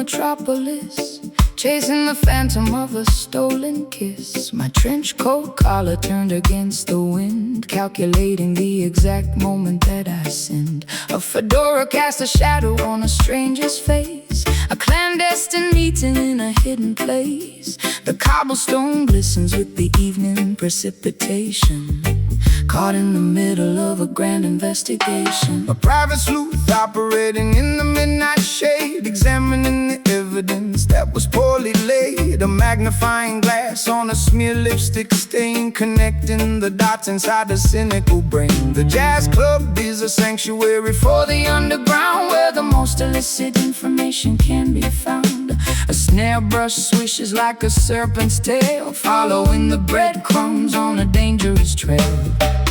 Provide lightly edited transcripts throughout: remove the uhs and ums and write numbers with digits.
metropolis, chasing the phantom of a stolen kiss. My trench coat collar turned against the wind, calculating the exact moment that I sinned. A fedora cast a shadow on a stranger's face, a clandestine meeting in a hidden place. The cobblestone glistens with the evening precipitation, caught in the middle of a grand investigation. A private sleuth operating in the midnight shade, examining the evidence that was poorly laid. A magnifying glass on a smear lipstick stain, connecting the dots inside the cynical brain. The jazz club is a sanctuary for the underground, where the most illicit information can be found. A snare brush swishes like a serpent's tail, following the breadcrumbs on a dangerous trail.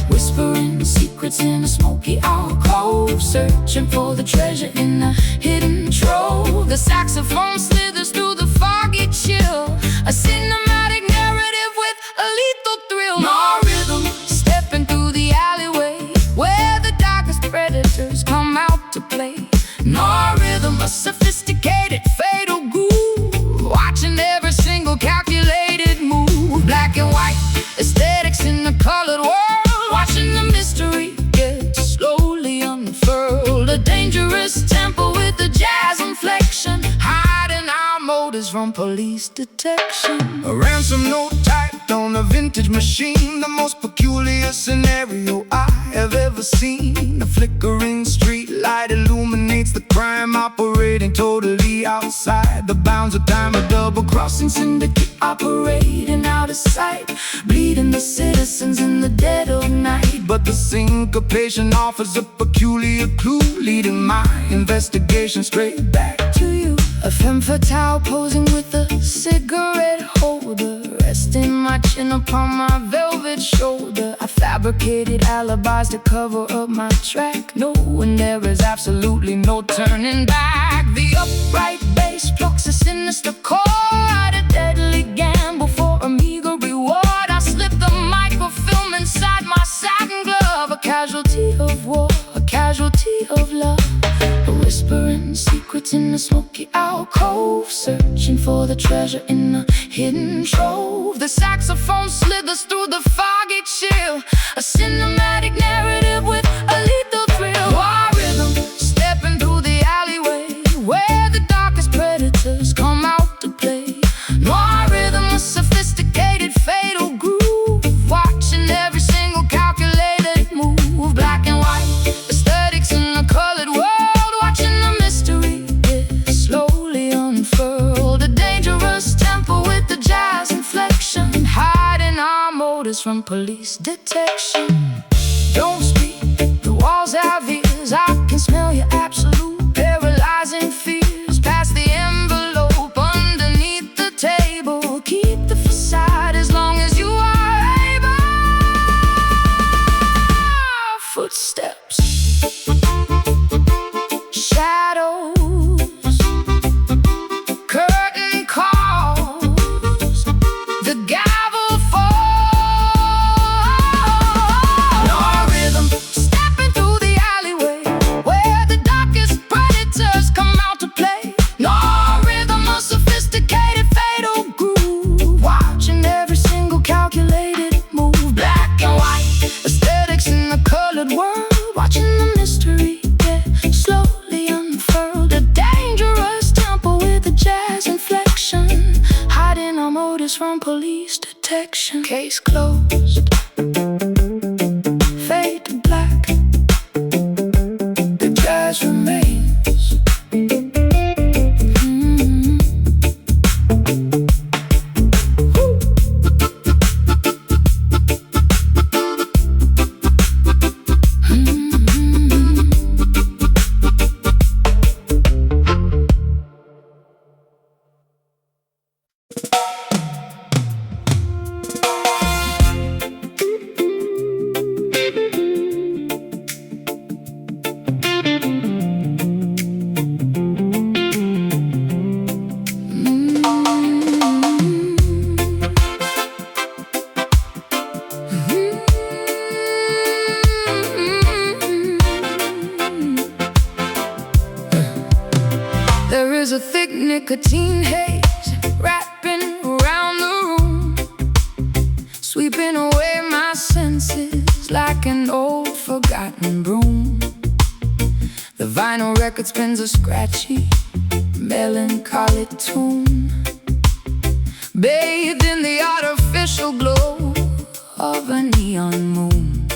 Whispering secrets in a smoky alcove, searching for the treasure in a hidden trove. The saxophone slithers through the foggy chill, a cinematic narrative with a lethal thrill. No rhythm, stepping through the alleyway, where the darkest predators come out to play. No rhythm, a sophisticated fatal groove, watching every single calculated move. Black and white aesthetics in the colored world, watching the mystery get slowly unfurled. A dangerous tempo with a jazz inflection, hiding our motives from police detection. A ransom note typed on a vintage machine, the most peculiar scenario I have ever seen. A flickering street light illuminates the crime, operating totally outside the bounds of time. A double-crossing syndicate operating out of sight, bleeding the citizens in the dead of night. But the syncopation offers a peculiar clue, leading my investigation straight back to you. A femme fatale posing with a cigarette holder, resting my chin upon my velvet shoulder. I fabricated alibis to cover up my track, knowing there is absolutely no turning back. The upright bass plucks a sinister chord, a deadly gamble for a meager reward. I slip the microfilm inside my satin glove, a casualty of war, a casualty of love. Whispering secrets in a smoky alcove, searching for the treasure in a hidden trove. The saxophone slithers through the foggy chill, a cinematic narrative with a lethal thrill. Our rhythm, stepping through the alleyway, where the darkest predators come out to play. Noir rhythm, a sophisticated fatal groove, watching every single calculated move. Black and white aesthetics in a colored world, watching the mystery get slowly unfurled. A dangerous tempo with the jazz inflection, hiding our motives from police detection. Don't speak, the walls have ears, I can smell your absolute paralyzing fears. Past the envelope underneath the table, keep the facade as long as you are able. Footsteps, shadows, curtain calls, the gavel falls. No rhythm, stepping through the alleyway, where the darkest predators come out to play. No rhythm, a sophisticated fatal groove, watching every single calculated move. Black and white aesthetics in the colored world, watching the mystery get slowly unfurled. A dangerous tempo with a jazz inflection, hiding our motives from police detection. Case closed, fade to black, the jazz remains. nicotine haze wrapping around the room, sweeping away my senses like an old forgotten broom. The vinyl record spins a scratchy, melancholy tune, bathed in the artificial glow of a neon moon.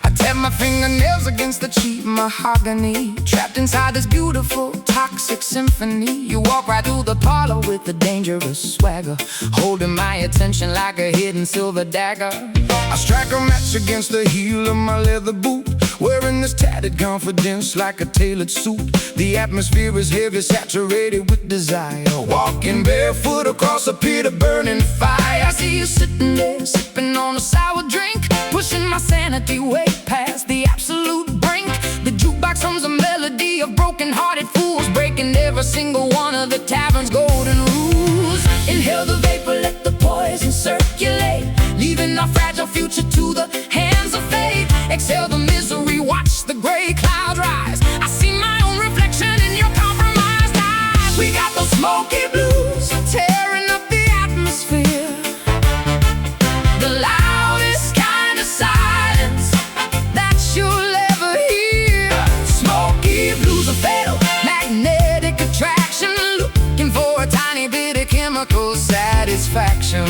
I tap my fingernails against the cheap mahogany, trapped inside this beautiful, toxic symphony. You walk right through the parlor with a dangerous swagger, holding my attention like a hidden silver dagger. I strike a match against the heel of my leather boot, wearing this tattered confidence like a tailored suit. The atmosphere is heavy, saturated with desire, walking barefoot across a pit of burning fire. I see you sitting there, sipping on a sour drink, pushing my sanity way past the absolute brink. The jukebox hums a melody of broken-hearted fools, breaking every single one of the tavern's golden rules. Inhale the vapor, let the poison circulate, leaving our fragile future to the hands of fate. Exhale the misery, watch the gray clouds rise. I see my own reflection in your compromised eyes. We got those smoky blues tearing up the atmosphere, the loudest kind of silence that you'll ever hear. Smoky blues are fatal, magnetic attraction, looking for a tiny bit of chemical satisfaction.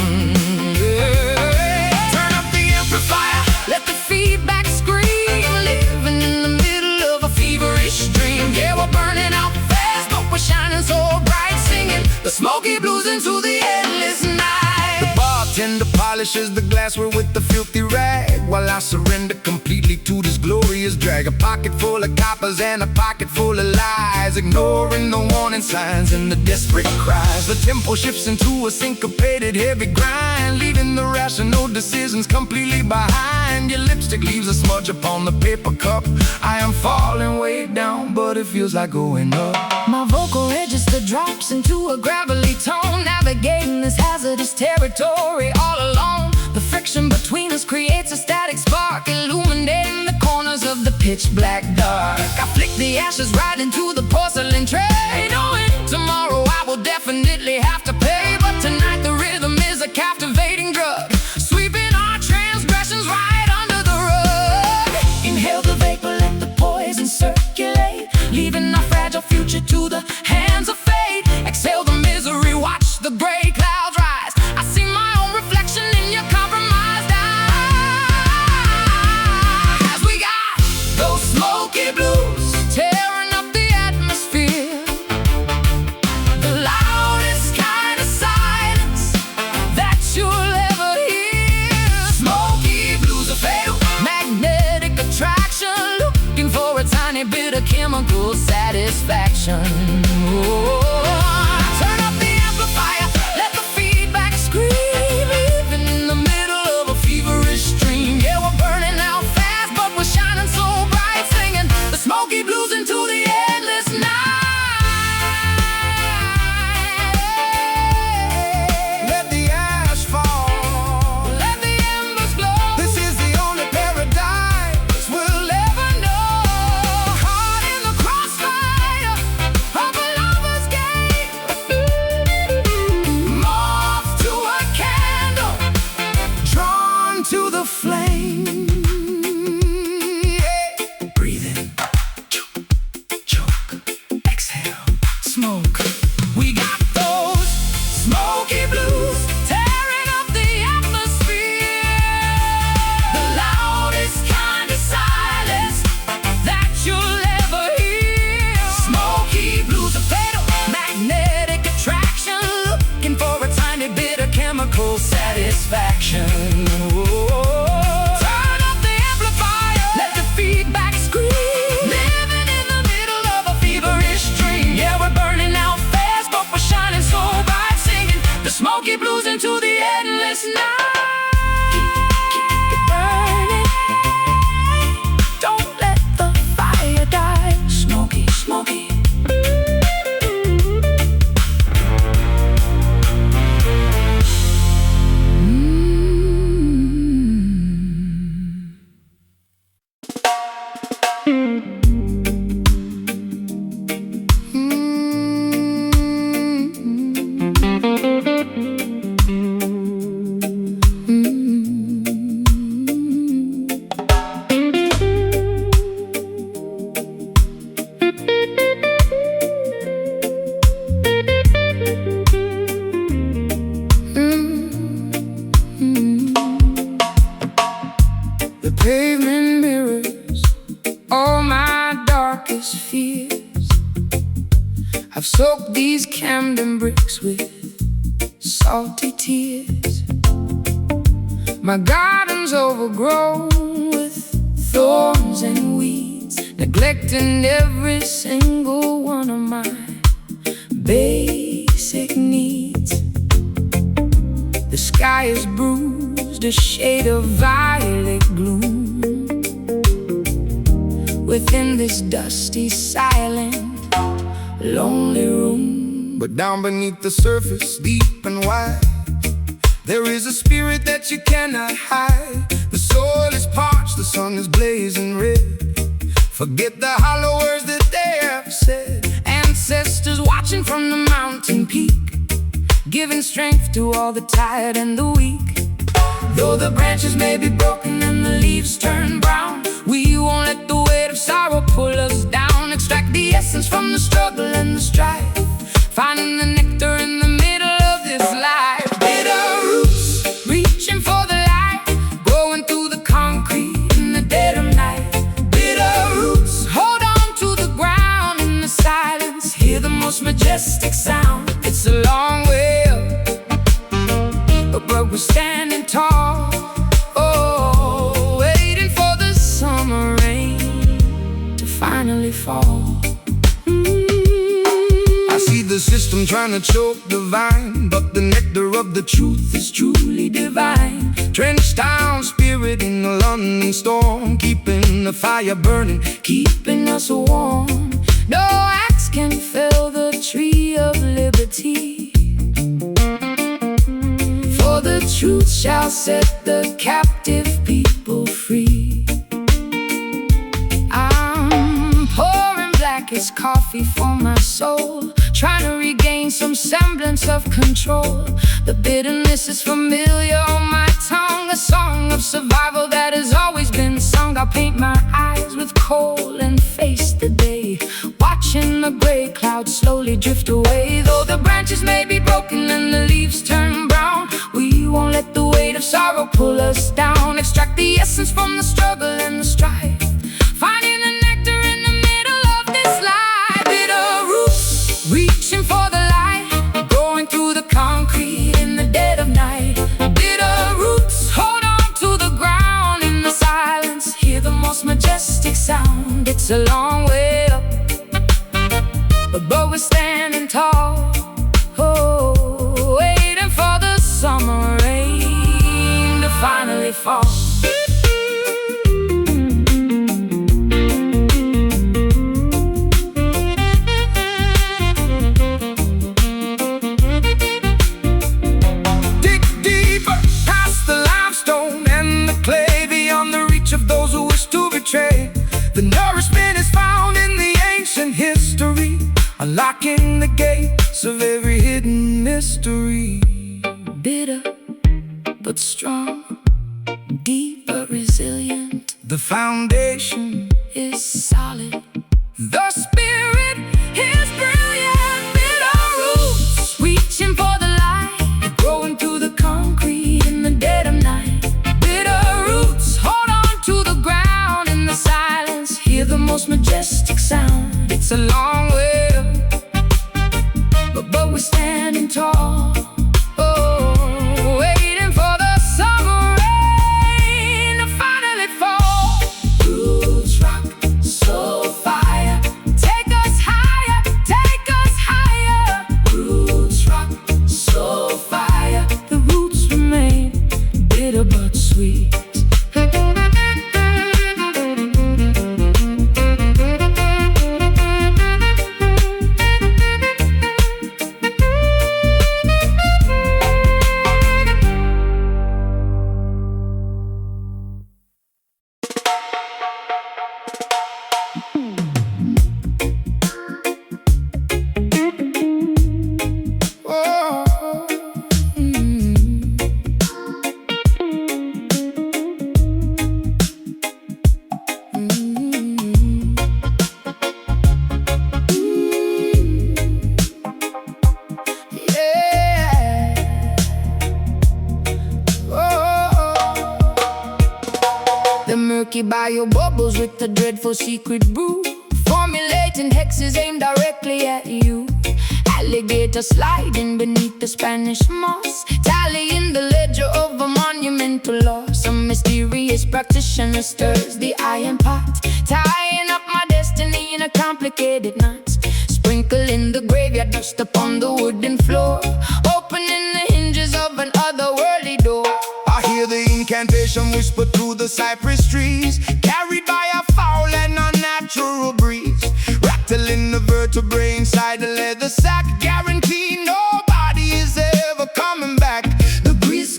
Turn up the amplifier, let the feedback scream, living in the middle of a feverish dream. Yeah, we're burning out fast, but we're shining so bright, singing the smoky blues into the endless night. The bartender polishes the glassware with the filthy rag, while I surrender completely to this glorious drag. A pocket full of coppers and a pocket full of lies, ignoring the warning signs and the desperate cries. The tempo shifts into a syncopated heavy grind, leaving the rational decisions completely behind. Your lipstick leaves a smudge upon the paper cup. I am falling way down, but it feels like going up. My vocal register drops into a gravelly tone, navigating this hazardous territory all alone. The friction between us creates a static spark, illuminating the corners of the pitch black dark. I flick the ashes right into the porcelain tray, knowing tomorrow I will definitely have to pay. But tonight the rhythm is a captivating drug, sweeping our transgressions right under the rug. Inhale the vapor, let the poison circulate, leaving our fragile future to the hands of fate. Exhale the misery, watch the gray clouds rise. I see my own reflection in your compromised eyes. We got those smoky blues tearing up the atmosphere, the loudest kind of silence that you'll ever hear. Smoky blues are fatal, magnetic attraction, looking for a tiny bit of chemical satisfaction. Turn up the amplifier, let the feedback scream, living in the middle of a feverish dream. Yeah, we're burning out fast, but we're shining so bright, singing the smoky blues into the endless night. Let the ash fall, Let the embers glow. this is the only paradise we'll ever know. Caught in the crossfire of a lover's game, moth to a candle, Drawn to the flame. Yeah. breathe in, choke, exhale, smoke. We got those smoky blues tearing up the atmosphere, the loudest kind of silence that you'll ever hear. Smoky blues are fatal, magnetic attraction, looking for a tiny bit of chemical satisfaction. Turn up the amplifier, let the feedback scream, living in the middle of a feverish dream. Yeah, we're burning out fast, but we're shining so bright, singing the smoky blues into the endless night. Keep it burning, don't let the fire die. Smoky, smoky. I've soaked these Camden bricks with salty tears. My garden's overgrown with thorns and weeds, neglecting every single one of my basic needs. The sky is bruised, a shade of violet gloom. Within this dusty, silent, lonely room. But down beneath the surface, deep and wide, there is a spirit that you cannot hide. The soil is parched, the sun is blazing red. Forget the hollow words that they have said. Ancestors watching from the mountain peak, giving strength to all the tired and the weak. Though the branches may be broken and the leaves turn brown, we won't let the weight of sorrow pull us down. Extract the essence from the struggle and the strife, finding the nectar in the middle of this life. Bitter roots, reaching for the light, growing through the concrete in the dead of night. Bitter roots, hold on to the ground in the silence, hear the most majestic sound. It's a long way up, but we're standing tall, oh, waiting for the summer rain to finally fall. I see the system trying to choke the vine, but the nectar of the truth is truly divine. Drenched down spirit in a London storm, keeping the fire burning, keeping us warm. No axe can fell the tree of liberty, for the truth shall set the captive people free. I'm pouring blackest coffee for my soul, trying to regain some semblance of control. The bitterness is familiar on my tongue, a song of survival that has always been sung. I'll paint my eyes with coal and face the day, watching the gray clouds slowly drift away. Though the branches may be broken and the leaves turn brown, we won't let the weight of sorrow pull us down. Extract the essence from the struggle and the strife, finding the nectar in the middle of this life. Bitter roots, reaching for the light, growing through the concrete in the dead of night. Bitter roots, hold on to the ground in the silence, hear the most majestic sound. It's a long way up, but we're standing tall, oh, waiting for the summer rain to finally fall. Dig deeper past the limestone and the clay, beyond the reach of those who wish to betray. The nourishment is found in the ancient history, unlocking the gates of every hidden mystery. Bitter but strong, deep but resilient, the foundation is solid, the spirit is brilliant. Bitter roots, reaching for the light, growing through the concrete in the dead of night. Bitter roots, hold on to the ground in the silence, hear the most majestic sound. It's a long way up, but we're standing tall, oh, waiting for the summer rain to finally fall. Roots rock, Soulfire, take us higher, take us higher. Roots rock, Soulfire, the roots remain bitter but sweet. Murky bio bubbles with the dreadful secret brew, formulating hexes aimed directly at you. alligator sliding beneath the Spanish moss, tallying the ledger of a monumental loss. A mysterious practitioner stirs the iron pot, tying up my destiny in a complicated knot. Sprinkling the graveyard dust upon the wooden floor, opening the hinges of an otherworldly door. I hear the incantation whisper through the cypress trees, carried by a foul and unnatural breeze, rattling the vertebrae inside the leather sack, guarantee nobody is ever coming back. The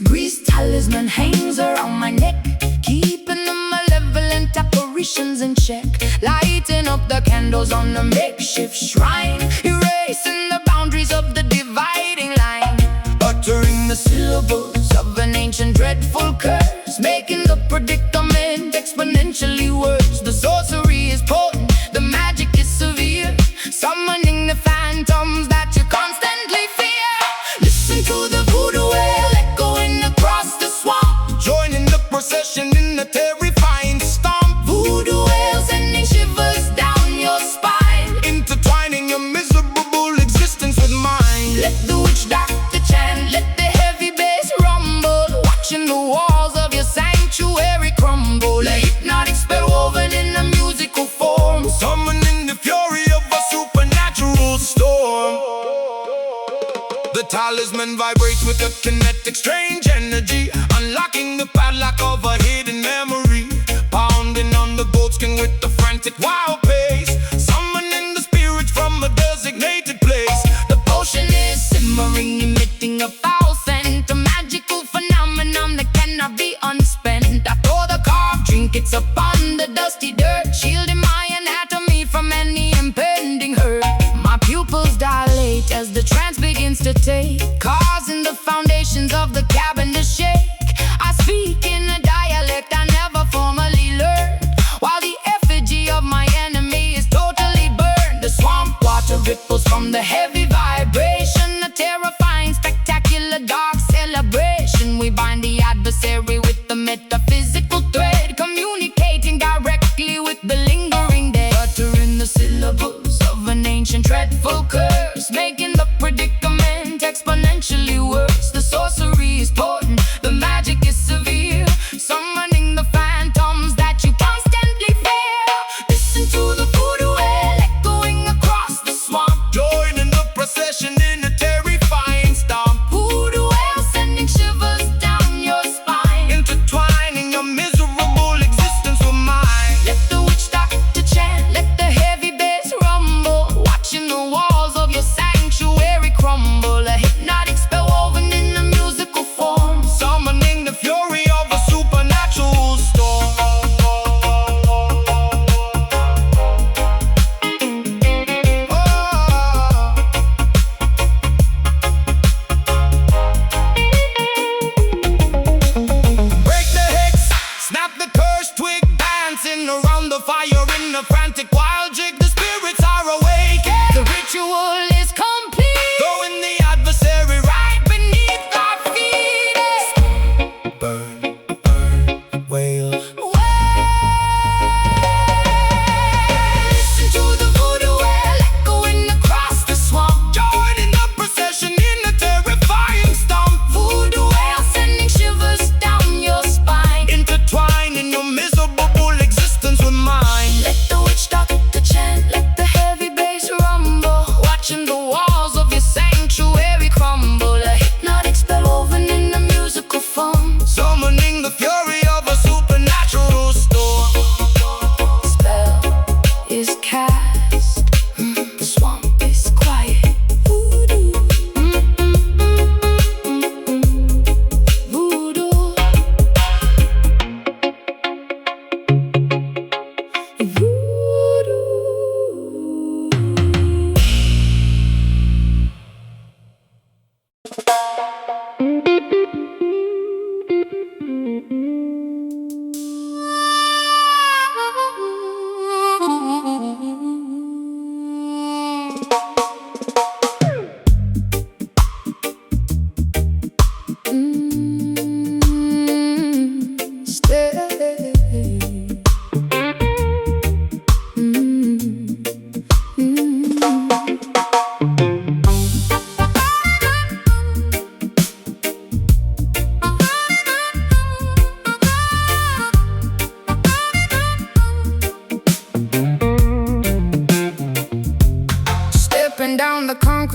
grease talisman hangs around my neck, keeping the malevolent apparitions in check, lighting up the candles on the makeshift shrine, erasing the boundaries of the dividing line, Uttering the syllables of an ancient dreadful curse, making the predicament exponentially worse. The sorcery is potent, the magic is severe, summoning the phantoms that you constantly fear. Listen to the voodoo wail echoing across the swamp, joining the procession in the terrifying stomp, voodoo wail sending shivers down your spine, intertwining your miserable existence with mine. let the witch doctor chant, let the heavy bass rumble, watching the walls of your sanctuary crumble. A hypnotic spell woven in a musical form, Summoning the fury of a supernatural storm. The talisman vibrates with a kinetic strange energy, unlocking the padlock of a hidden memory, pounding on the goatskin with the frantic wild pace, summoning the spirits from a designated place. the potion is simmering, emitting a foul scent, a magical phenomenon that cannot be unspent. I throw the carved trinkets upon the dusty dirt, shielding my anatomy from any impending hurt. My pupils dilate as the trance begins to take, causing the foundations of the cabin to shake. I speak in a dialect I never formally learned, while the effigy of my enemy is totally burned. The swamp water ripples from the heavy vibration, a terrifying, spectacular, dark celebration. We bind the adversary with the metaphysical thread, communicating directly with the lingering dead, uttering the syllables of an ancient dreadful curse, making the predicament exponentially worse. The sorcery is potent, the magic is severe, summoning the phantoms that you constantly fear. Listen to the voodoo wail echoing across the swamp, Joining the procession in a terrifying stomp, voodoo wail sending shivers down your spine, intertwining your miserable existence with mine. let the witch doctor chant, let the heavy bass rumble, watching the walls of your sanctuary crumble. A hypnotic spell woven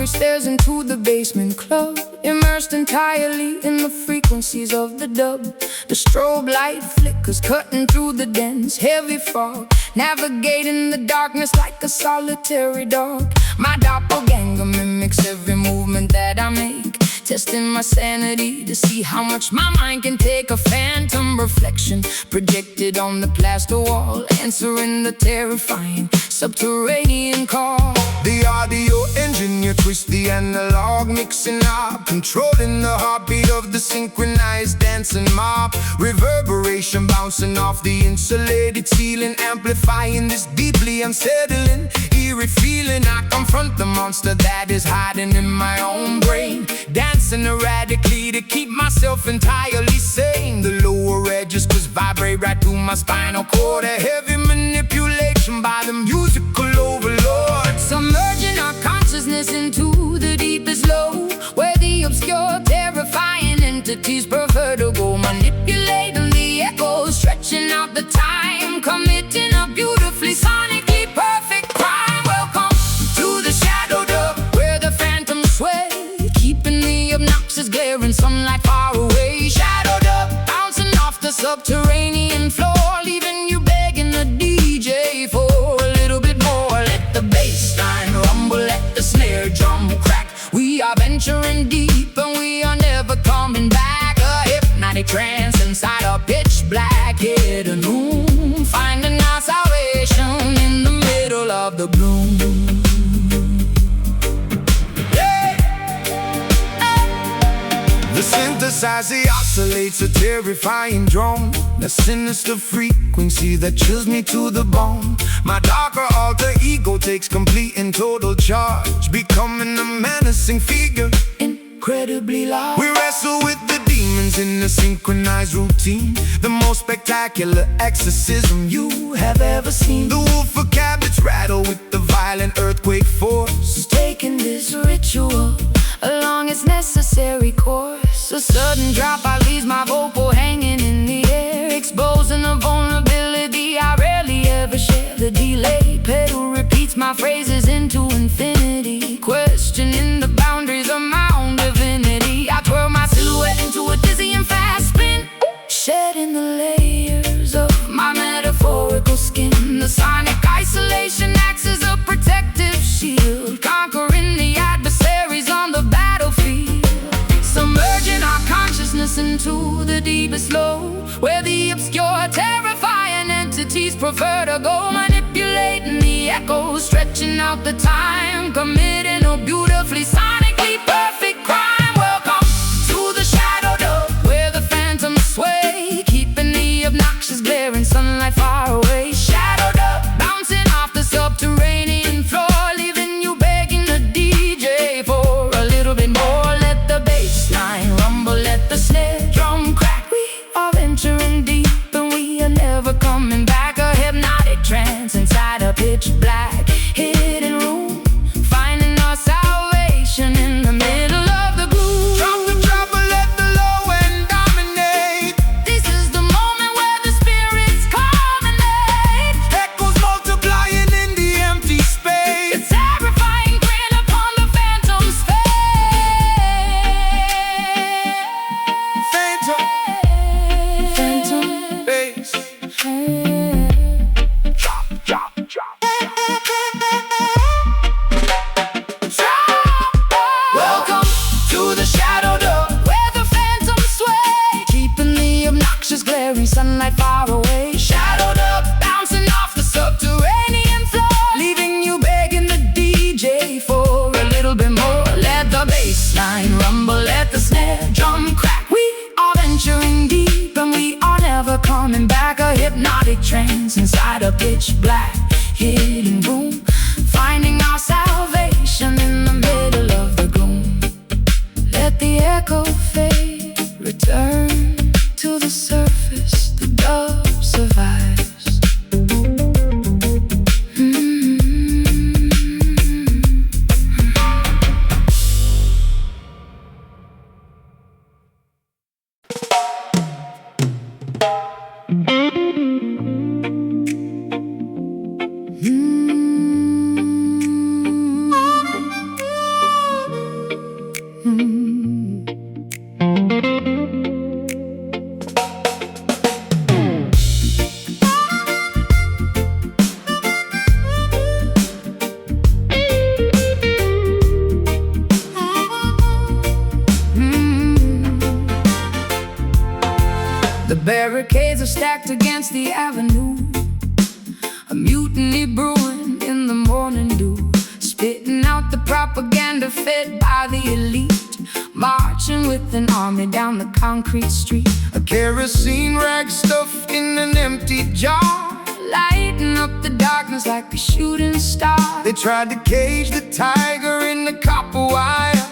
concrete stairs into the basement club, immersed entirely in the frequencies of the dub. The strobe light flickers, cutting through the dense, heavy fog, navigating the darkness like a solitary dog. My doppelganger mimics every movement that I make, testing my sanity to see how much my mind can take. A phantom reflection projected on the plaster wall, answering the terrifying subterranean call. The audio engineer twists the analog, mixing up, controlling the heartbeat of the synchronized dancing mob. Reverberation bouncing off the insulated ceiling, amplifying this deeply unsettling, eerie feeling. I confront the monster that is hiding in my own brain, dancing erratically to keep myself entirely sane. The lower edges just vibrate right through my spinal cord, a heavy manipulation by the musical overlord. Submerging our consciousness into the deepest low, where the obscure, terrifying entities prefer to go, manipulating the echoes, stretching out the time, committing a beautifully sonically perfect crime. Welcome to the shadow dub, where the phantoms sway, keeping the obnoxious glaring sunlight far away. Shadow dub, bouncing off the subterranean floor, leaving you begging the DJ for a little bit more. Let the bass line rumble, let the snare drum crack. We are venturing deep and we are never coming back. A hypnotic trance inside a pitch black hidden room, finding our salvation in the middle of the gloom. The synthesizer oscillates a terrifying drone, a sinister frequency that chills me to the bone. My darker alter ego takes complete and total charge, becoming a menacing figure, incredibly large. We wrestle with the demons in a synchronized routine, the most spectacular exorcism you have ever seen. The woofer cabinets rattle with the violent earthquake force, Taking this ritual along its necessary course. A sudden dropout leaves my vocal hanging in the air, exposing a vulnerability I rarely ever share. The delay pedal repeats my phrases into infinity, questioning the boundaries of my own divinity. I twirl my silhouette into a dizzying fast spin, shedding the layers of my metaphorical skin. The sonic isolation acts as a protective shield, conquering the adversaries on the battlefield. Submerging our consciousness into the deepest low, where the obscure, terrifying entities prefer to go, manipulating the echoes, stretching out the time, committing a beautifully sonically perfect crime. Welcome to the shadow dub, where the phantoms sway, keeping the obnoxious glaring sunlight far away. Shadow dub, bouncing off the subterranean floor, leaving you begging the DJ for a little bit more. Let the bass line rumble, let the snare drum crack. We are venturing deep and we are never coming back. A hypnotic trance inside a pitch black hidden room, finding our salvation in the middle of the gloom. drop the trouble, let the low end dominate. This is the moment where the spirits culminate. Echoes multiplying in the empty The space. terrifying grin upon the phantom's face. Phantom bass. Welcome to the shadow dub, where the phantoms sway, keeping the obnoxious glaring sunlight far away. Shadow dub, bouncing off the subterranean floor, leaving you begging the DJ for a little bit more. Let the bass line rumble, let the snare drum crack. We are venturing deep and we are never coming back. A hypnotic trance inside a pitch black hidden room, finding our salvation in the middle of the gloom. Let the echo fade, return to the surface, the dove survives. The barricades are stacked against the avenue, a mutiny brewing in the morning dew, spitting out the propaganda fed by the elite, marching with an army down the concrete street. A kerosene rag stuffed in an empty jar, Lighting up the darkness like a shooting star. they tried to cage the tiger in the copper wire,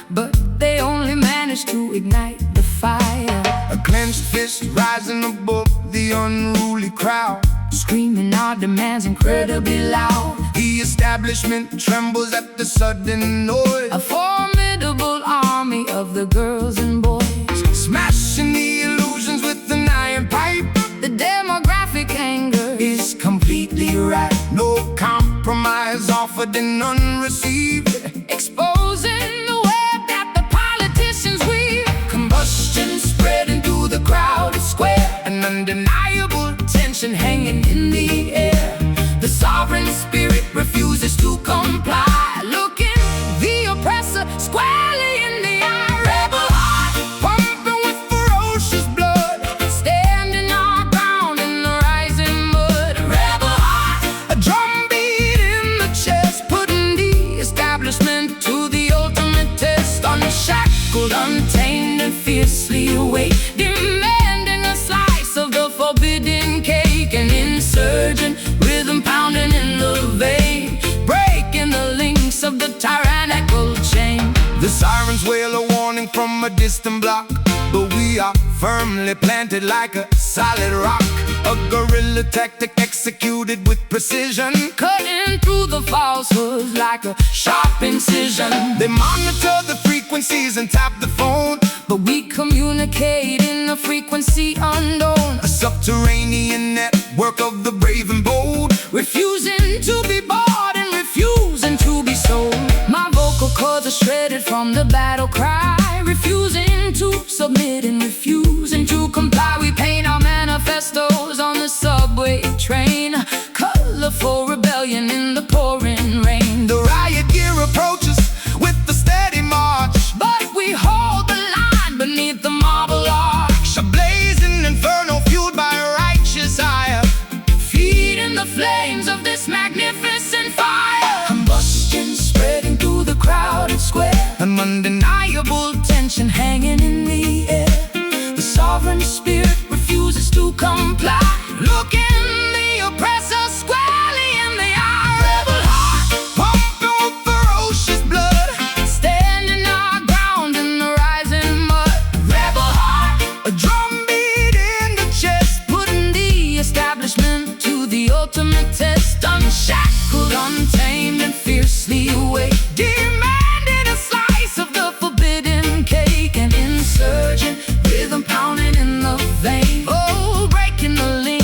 But they only managed to ignite the fire. a clenched fist rising above the unruly crowd. Screaming our demands incredibly loud. The establishment trembles at the sudden noise, A formidable army of the girls and boys, smashing the illusions with an iron pipe. the demographic anger Is completely right, no compromise offered and none received. exposing the web that the politicians weave. Combustion spreading through the crowded square, An undeniable tension hanging in the air. the sovereign spirit refuses to comply. Looking the oppressor squarely in the eye. Rebel heart Pumping with ferocious blood, standing our ground in the rising mud. Rebel heart a drumbeat in the chest, putting the establishment to the ultimate test. Unshackled, untamed, and fiercely awake, demanding a slice of the forbidden cake. An insurgent rhythm pounding in the vein, breaking the links of the tyrannical chain. the sirens wail a warning from a distant block, but we are firmly planted like a solid rock. A guerrilla tactic executed with precision, Cutting through the falsehoods like a sharp incision. they monitor the frequencies and tap the phone, But we communicate in a frequency unknown, a subterranean network of the brave and bold. refusing to be bought and refusing to be sold. My vocal cords are shredded from the battle cry, refusing to submit and refusing to comply. We paint our manifestos on the subway train, colorful rebellion in the pouring rain. The riot gear approaches with the steady march, But we hold the line beneath the marble arch, a blazing inferno fueled by righteous ire. feeding the flames of this magnificent fire. Combustion spreading through the crowded square, An undeniable tension hanging in the air. The sovereign spirit refuses to comply, looking the oppressor squarely in the eye. Rebel heart pumping with ferocious blood, standing our ground in the rising mud. Rebel heart a drumbeat in the chest, putting the establishment to the ultimate test. Unshackled, untamed, and fiercely awake, demanding a slice of the forbidden cake. An insurgent rhythm pounding in the vein, oh, breaking the link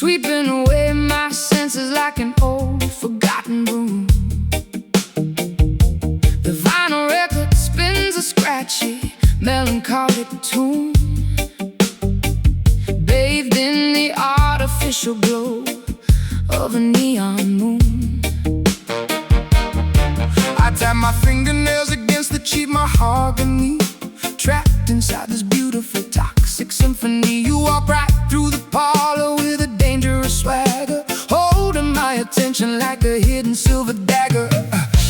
sweeping away my senses like an old forgotten broom. The vinyl record spins a scratchy, melancholic tune, bathed in the artificial glow of a neon moon. I tap my fingernails against the cheap mahogany, trapped inside this beautiful toxic symphony. You walk right through the parlor with a dangerous swagger, holding my attention like a hidden silver dagger.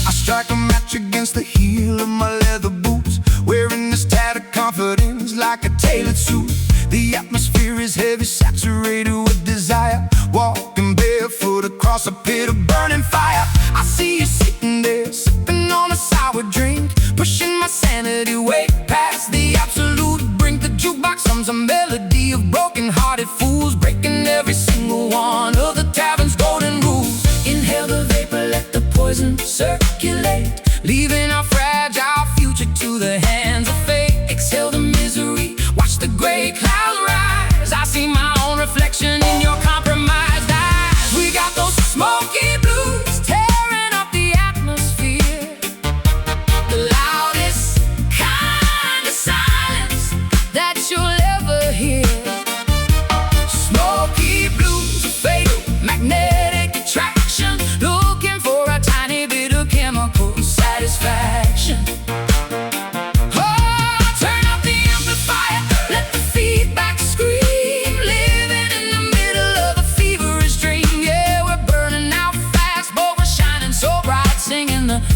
I strike a match against the heel of my leather boots, wearing this tattered confidence like a tailored suit. The atmosphere is heavy, saturated with desire, walking barefoot across a pit of burning fire. I see you sitting there, sipping on a sour drink, pushing my sanity way past the absolute brink. The jukebox hums a melody of broken-hearted fools, breaking every single one of the tavern's golden rules. Inhale the vapor, let the poison circulate, leaving our fragile future to the hands of fate. Exhale the misery, watch the gray clouds rise. I see my own reflection in your compromised eyes. We got those smoky blues tearing up the atmosphere, the loudest kind of silence that you'll ever hear. Smoky blues, a fatal magnetic attraction, looking for a tiny bit of chemical satisfaction.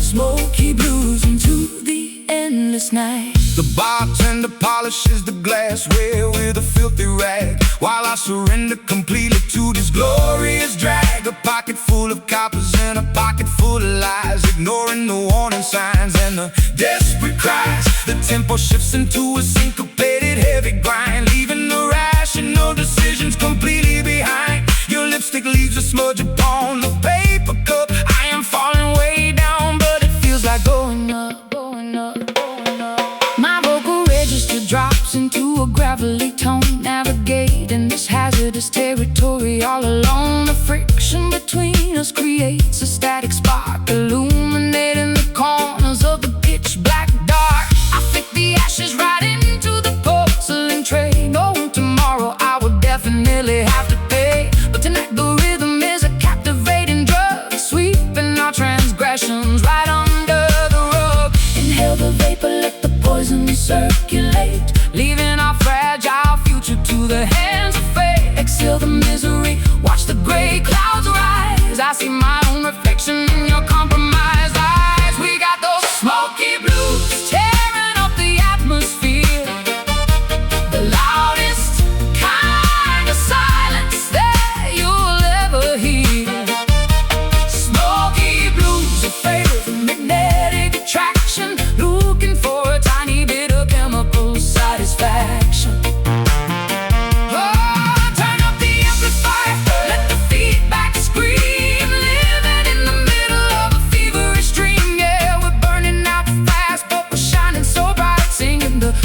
Smoky blues into the endless night. The bartender polishes the glassware with a filthy rag, while I surrender completely to this glorious drag. A pocket full of coppers and a pocket full of lies, ignoring the warning signs and the desperate cries. The tempo shifts into a syncopated heavy grind, leaving the rational decisions completely behind. Your lipstick leaves a smudge upon the paper cup. I am falling way down, but it feels like going up, going up, going up. My vocal register drops into a gravelly tone, navigating this hazardous territory all alone. The friction between us creates a static spark, illuminating the corners of the pitch black dark. I flick the ashes right into the porcelain tray, knowing tomorrow I will definitely have to pay. But tonight the rhythm is a captivating drug, sweeping our transgressions right under the rug. Inhale the vapor, let the poison circulate, leaving our fragile future to the hands of fate. Exhale the misery, watch the gray clouds rise. I see my own reflection in your compromised eyes. We got those smoky blues tearing up the atmosphere, the loudest kind of silence that you'll ever hear. Smoky blues, a fatal magnetic attraction, looking for a tiny bit of chemical satisfaction.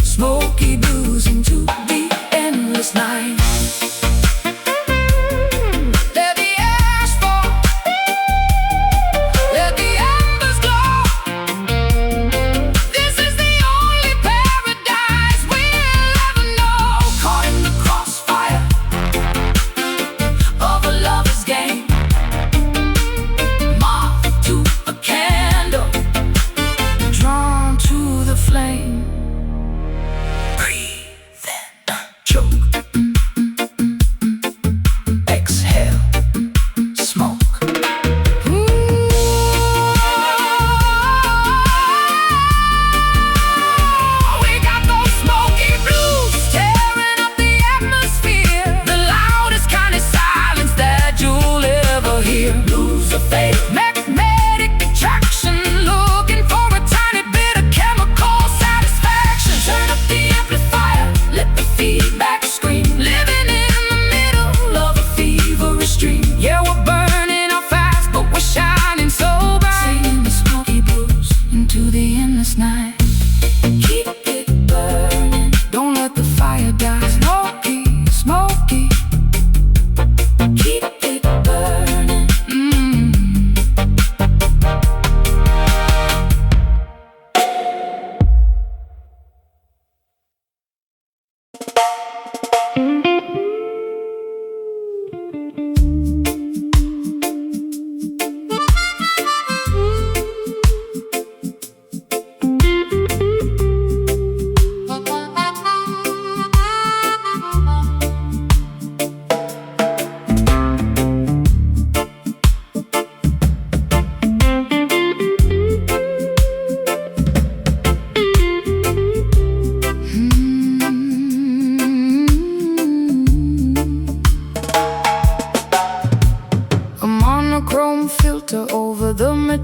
Smoky blues into the endless night. Let the ash fall, let the embers glow. This is the only paradise we'll ever know. Caught in the crossfire of a lover's game, moth to a candle, drawn to the flame. Choke.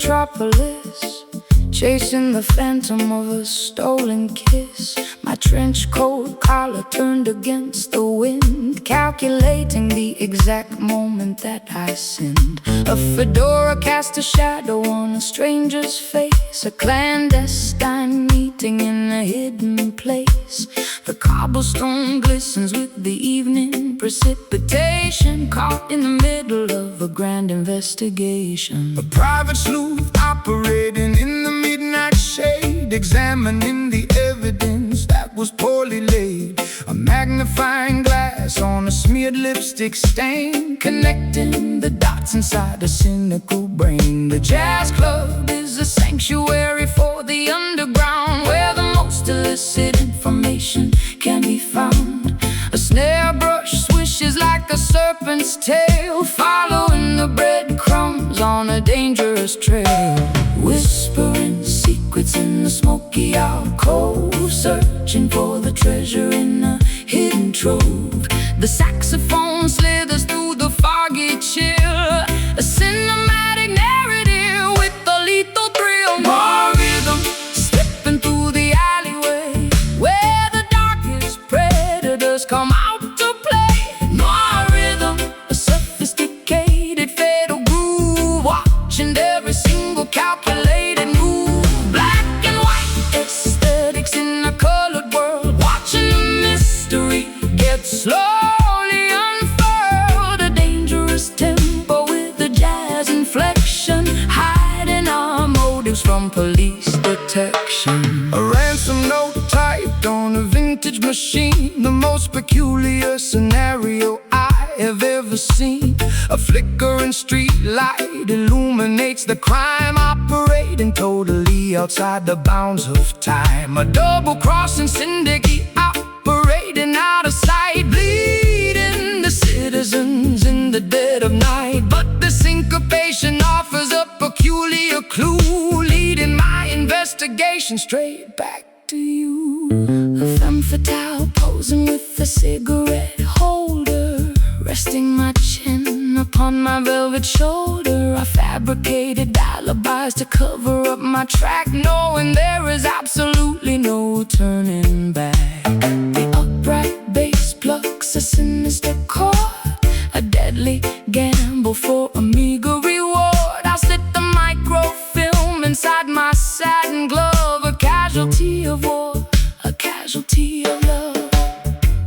metropolis, chasing the phantom of a stolen kiss. My trench coat collar turned against the wind, calculating the exact moment that I sinned. A fedora cast a shadow on a stranger's face, a clandestine meeting in a hidden place. The cobblestone glistens with the evening precipitation, caught in the middle of a grand investigation. A private sleuth operating in the midnight shade, examining the evidence that was poorly laid. A magnifying glass on a smeared lipstick stain, connecting the dots inside a cynical brain. The jazz club is a sanctuary for the underground, where the most illicit information can be found. A snare brush swishes like a serpent's tail, following the breadcrumbs on a dangerous trail. Whispering secrets in the smoky alcove, searching for the treasure in a hidden trove. The saxophone slithers through the foggy chill, a cinematic narrative with a lethal thrill. More rhythm slipping through the alleyway, where the darkest predators come out to play. More rhythm, a sophisticated fatal groove, watching every single calculated move. Black and white aesthetics in a colored world, watching the mystery get slowly unfurled. A dangerous tempo with a jazz inflection, hiding our motives from police detection. A ransom note typed on a vintage machine, the most peculiar scenario I have ever seen. A flickering street light illuminates the crime, operating totally outside the bounds of time. A double-crossing syndicate operating out of sight, bleeding the citizens in the dead of night. But the syncopation offers a peculiar clue, leading my investigation straight back to you. A femme fatale posing with a cigarette holder, resting my chin upon my velvet shoulder. I fabricated alibis to cover up my track, knowing there is absolutely no turning back. The upright bass plucks a sinister chord, a deadly gamble for a meager reward. I slit the microfilm inside my satin glove, a casualty of war, a casualty of love.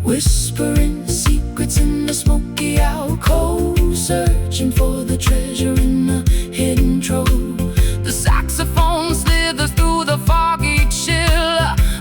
Whispering secrets in the smoky alcove, searching for the treasure in a hidden trove. The saxophone slithers through the foggy chill,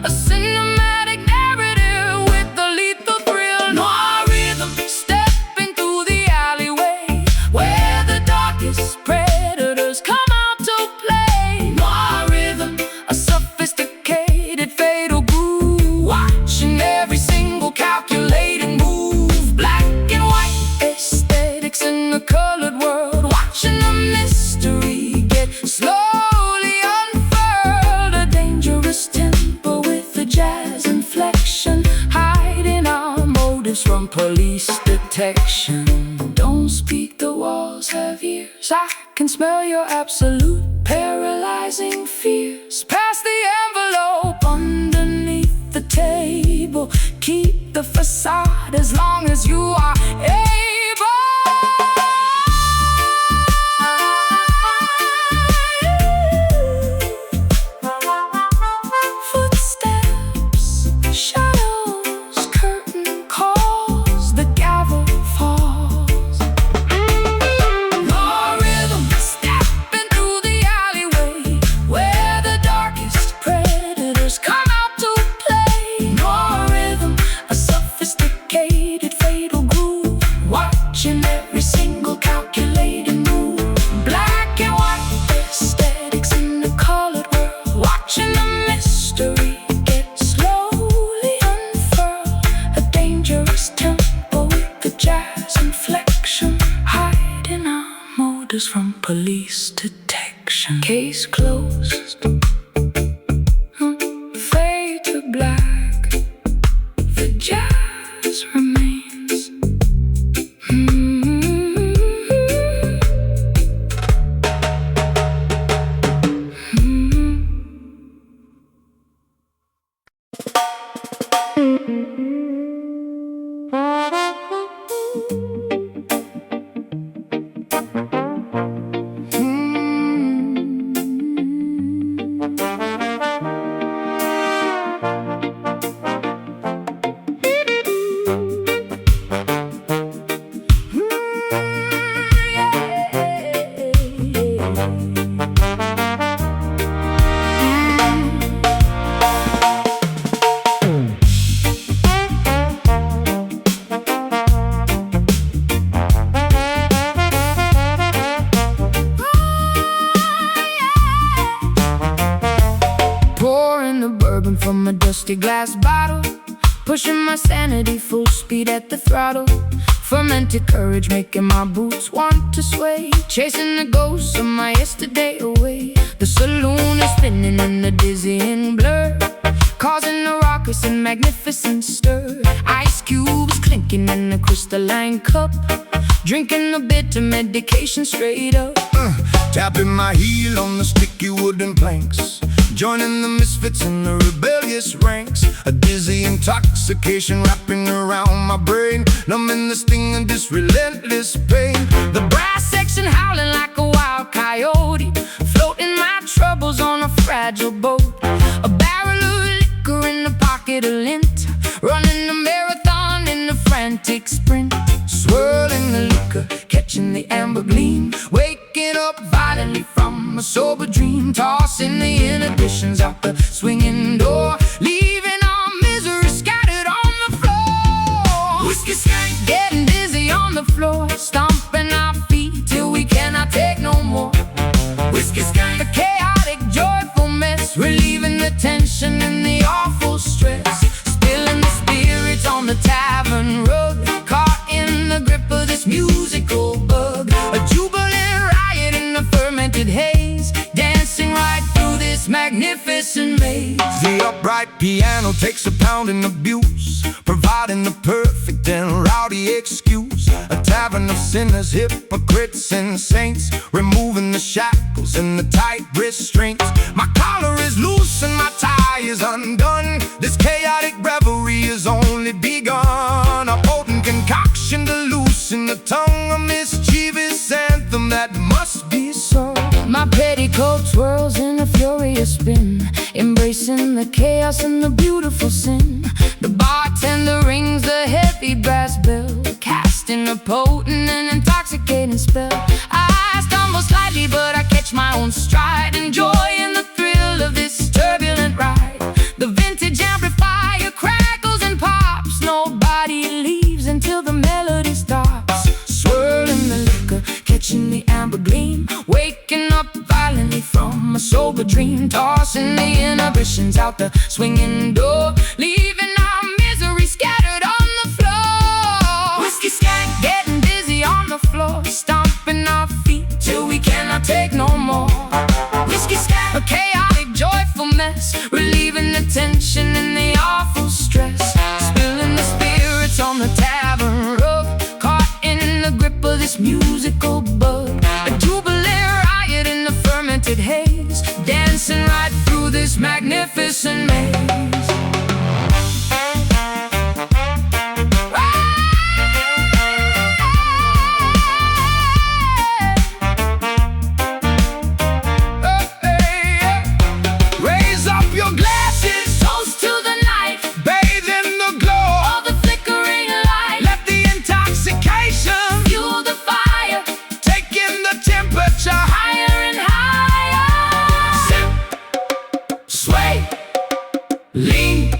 a cinematic narrative with a lethal thrill. Noir rhythm stepping through the alleyway, where the darkest predators come out to play. Noir rhythm, a sophisticated fatal groove, watching every single calculating move. Black and white aesthetics in a colored world, watching the mystery get slowly unfurled. A dangerous tempo with a jazz inflection, hiding our motives from police detection. Don't speak, the walls have ears, I can smell your absolute paralyzing fears. Pass the envelope underneath the table, keep the facade as long as you are able. Footsteps, shadows, curtain calls, the gavel falls. More rhythm stepping through the alleyway, where the darkest predators come out to play. More rhythm, a sophisticated fatal groove, watching every single calculated move. Black and white aesthetics in the colored world, watching the mystery get slowly unfurled. A dangerous tempo with the jazz inflection, hiding our motives from police detection. Case closed. Fade to black. The jazz remains. From a dusty glass bottle, pushing my sanity full speed at the throttle. Fermented courage making my boots want to sway, chasing the ghosts of my yesterday away. The saloon is spinning in a dizzying blur, causing a raucous and magnificent stir. Ice cubes clinking in a crystalline cup, drinking a bitter medication straight up. Tapping my heel on the sticky wooden planks, joining the misfits in the rebellious ranks. A dizzy intoxication wrapping around my brain, numbing the sting of this relentless pain. The brass section howling like a wild coyote, floating my troubles on a fragile boat. A barrel of liquor in the pocket of lint, running a marathon in a frantic sprint. Swirling the liquor, catching the amber gleam, waking up violently from a sober dream. tossing the inhibitions out the swinging door, leaving our misery scattered on the floor. Whiskey skank, getting dizzy on the floor, stomping our feet till we cannot take no more. whiskey skank, A chaotic, joyful mess, relieving the tension and the awful stress. Spilling the spirits on the tavern rug, caught in the grip of this musical bug. A jubilant riot in the fermented haze, dancing right through this magnificent maze. The upright piano takes a pounding abuse, providing the perfect and rowdy excuse. A tavern of sinners, hypocrites and saints, removing the shackles and the tight restraints. My collar is loose and my tie is undone. This chaotic revelry has only begun. A potent concoction to loosen the tongue, a mischievous anthem that must be sung. My petticoat swirls in a furious spin, embracing the chaos and the beautiful sin. The bartender rings the heavy brass bell, casting a potent and intoxicating spell. I stumble slightly, but I catch my own stride, enjoying the thrill of this turbulent ride. The vintage amplifier crackles and pops, nobody leaves until the melody stops. Swirling the liquor, catching the amber gleam, waking up violently from a sober dream. Tossing the inhibitions out the swinging door, leaving our misery scattered on the floor. Whiskey skank, Getting dizzy on the floor, stomping our feet till we cannot take no more. whiskey skank, A chaotic, joyful mess, relieving the tension and the awful stress. Spilling the spirits on the tavern rug, caught in the grip of this musical bug. A jubilant riot in the fermented haze, dancing right through this magnificent maze. raise up your glasses, Toast to the night, bathe in the glow. all the flickering light, Let the intoxication fuel the fire, take in the temperature. higher and higher. Sip, sway, lean,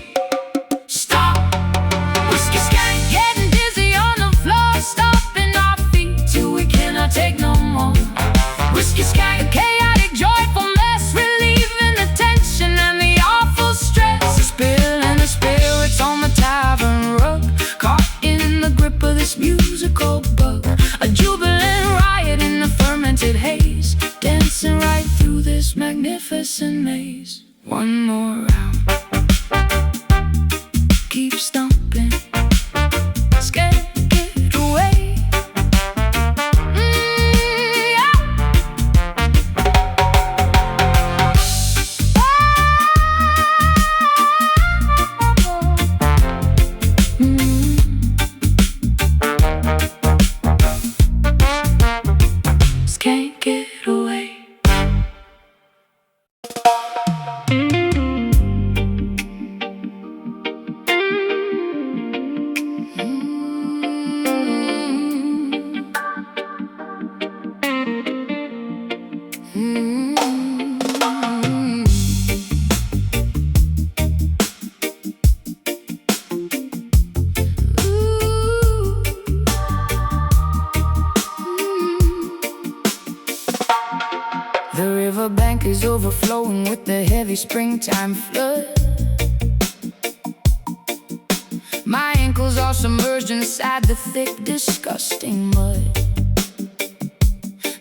Stop, whiskey skank, getting dizzy on the floor, stomping our feet till we cannot take no more. whiskey skank, A chaotic, joyful mess, relieving the tension and the awful stress. Spilling the spirits on the tavern rug, caught in the grip of this musical bug. A jubilant riot in the fermented haze, dancing right through this magnificent maze. One more round, keep stomping, scared to get away. Yeah. overflowing with the heavy springtime flood. My ankles are submerged inside the thick, disgusting mud.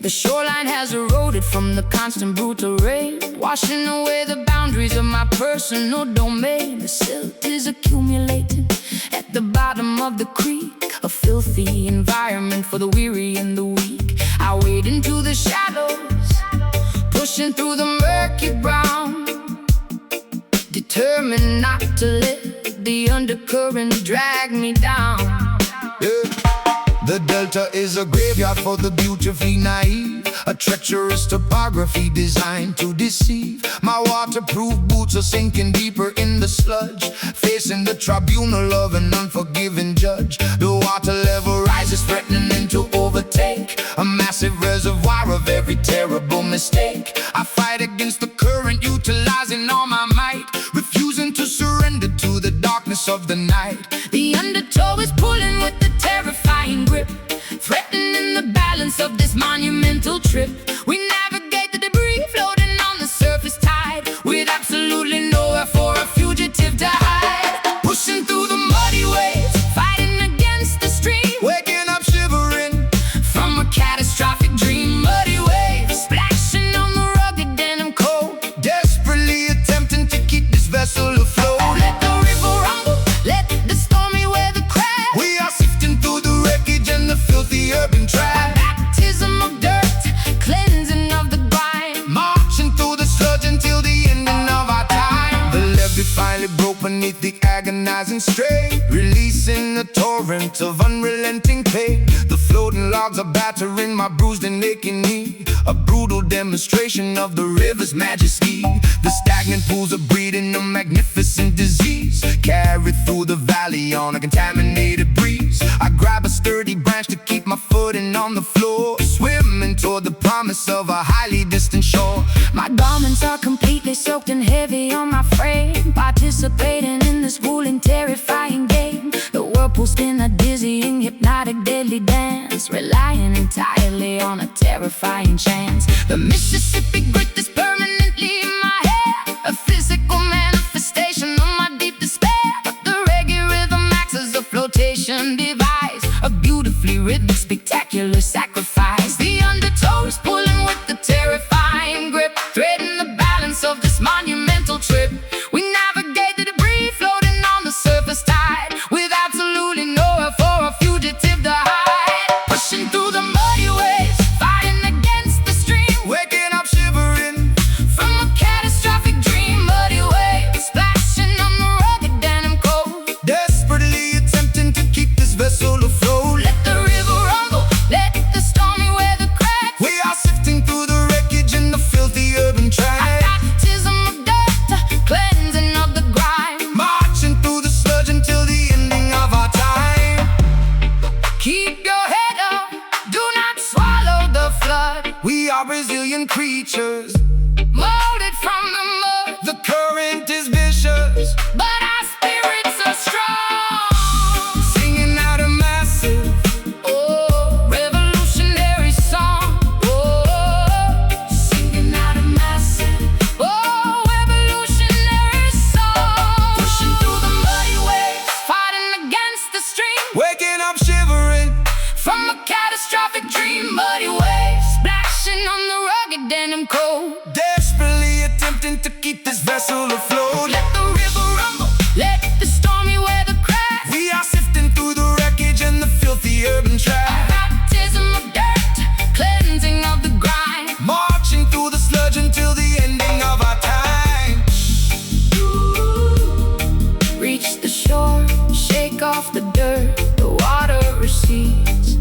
The shoreline has eroded from the constant brutal rain, washing away the boundaries of my personal domain. The silt is accumulating at the bottom of the creek, a filthy environment for the weary and the weak. I wade into the shadows, pushing through the murky brown, determined not to let the undercurrent drag me down. Yeah. The Delta is a graveyard for the beautifully naive, a treacherous topography designed to deceive. My waterproof boots are sinking deeper in the sludge, facing the tribunal of an unforgiving judge. The water level rises, threatening to overtake a massive reservoir of every terrible mistake. I fight against the current, utilizing all my might, refusing to surrender to the darkness of the night. The undertow is pulling with the terrifying grip, threatening the balance of this monumental trip. We navigate the debris floating on the surface tide, with absolutely nowhere for a fugitive to hide. Pushing through the muddy waves, fighting against the stream, Waking up shivering from a catastrophic dream. Muddy waves splashing on the rugged denim coat, desperately attempting to keep this vessel afloat. let the river rumble, let the stormy weather crash. We are sifting through the wreckage and the filthy urban trash, Baptism of dirt, cleansing of the grime, marching through the sludge until the ending of our time. The levee finally broke beneath the agonizing strain, releasing a torrent of unrelenting pain. The floating logs are battering my bruised and aching knee, a brutal demonstration of the river's majesty. The stagnant pools are breeding a magnificent disease, carried through the valley on a contaminated breeze. I grab a sturdy branch to keep my footing on the floor, swimming toward the promise of a highly distant shore. My garments are completely soaked and heavy on my frame, participating in this grueling, terrifying game. The whirlpool spin a dizzying, hypnotic, deadly dance, relying entirely on a terrifying chance. The Mississippi grit is permanently in my hair, a physical manifestation of my deep despair. But the reggae rhythm acts as a flotation device, a beautifully rhythmic, spectacular sacrifice. The undertow is pulling with the terrifying grip, threading the balance of this monumental trip. We navigate the debris floating on the surface tide, with absolutely nowhere for a fugitive to hide. Pushing through the muddy waves, fighting against the stream, Waking up shivering from a catastrophic dream. Muddy waves splashing on the rugged denim coat, desperately attempting to keep this vessel afloat. let the river rumble, let the stormy weather crack. We are sifting through the wreckage and the filthy urban trash, Baptism of dirt, cleansing of the grime, marching through the sludge until the ending of our time. keep your head up, do not swallow the flood. We are resilient creatures, Molded from the mud, the current is vicious, but our spirits are strong. singing out a massive Oh, revolutionary song. Oh, singing out a massive oh, revolutionary song. Pushing through the muddy waves, fighting against the stream, waking up shivering from a catastrophic dream. Muddy waves splashing on the rugged denim coat, desperately attempting to keep this vessel afloat. let the river rumble, let the stormy weather crack. We are sifting through the wreckage and the filthy urban trash, Baptism of dirt, cleansing of the grime, marching through the sludge until the ending of our time. reach the shore, shake off the dirt, the water recedes.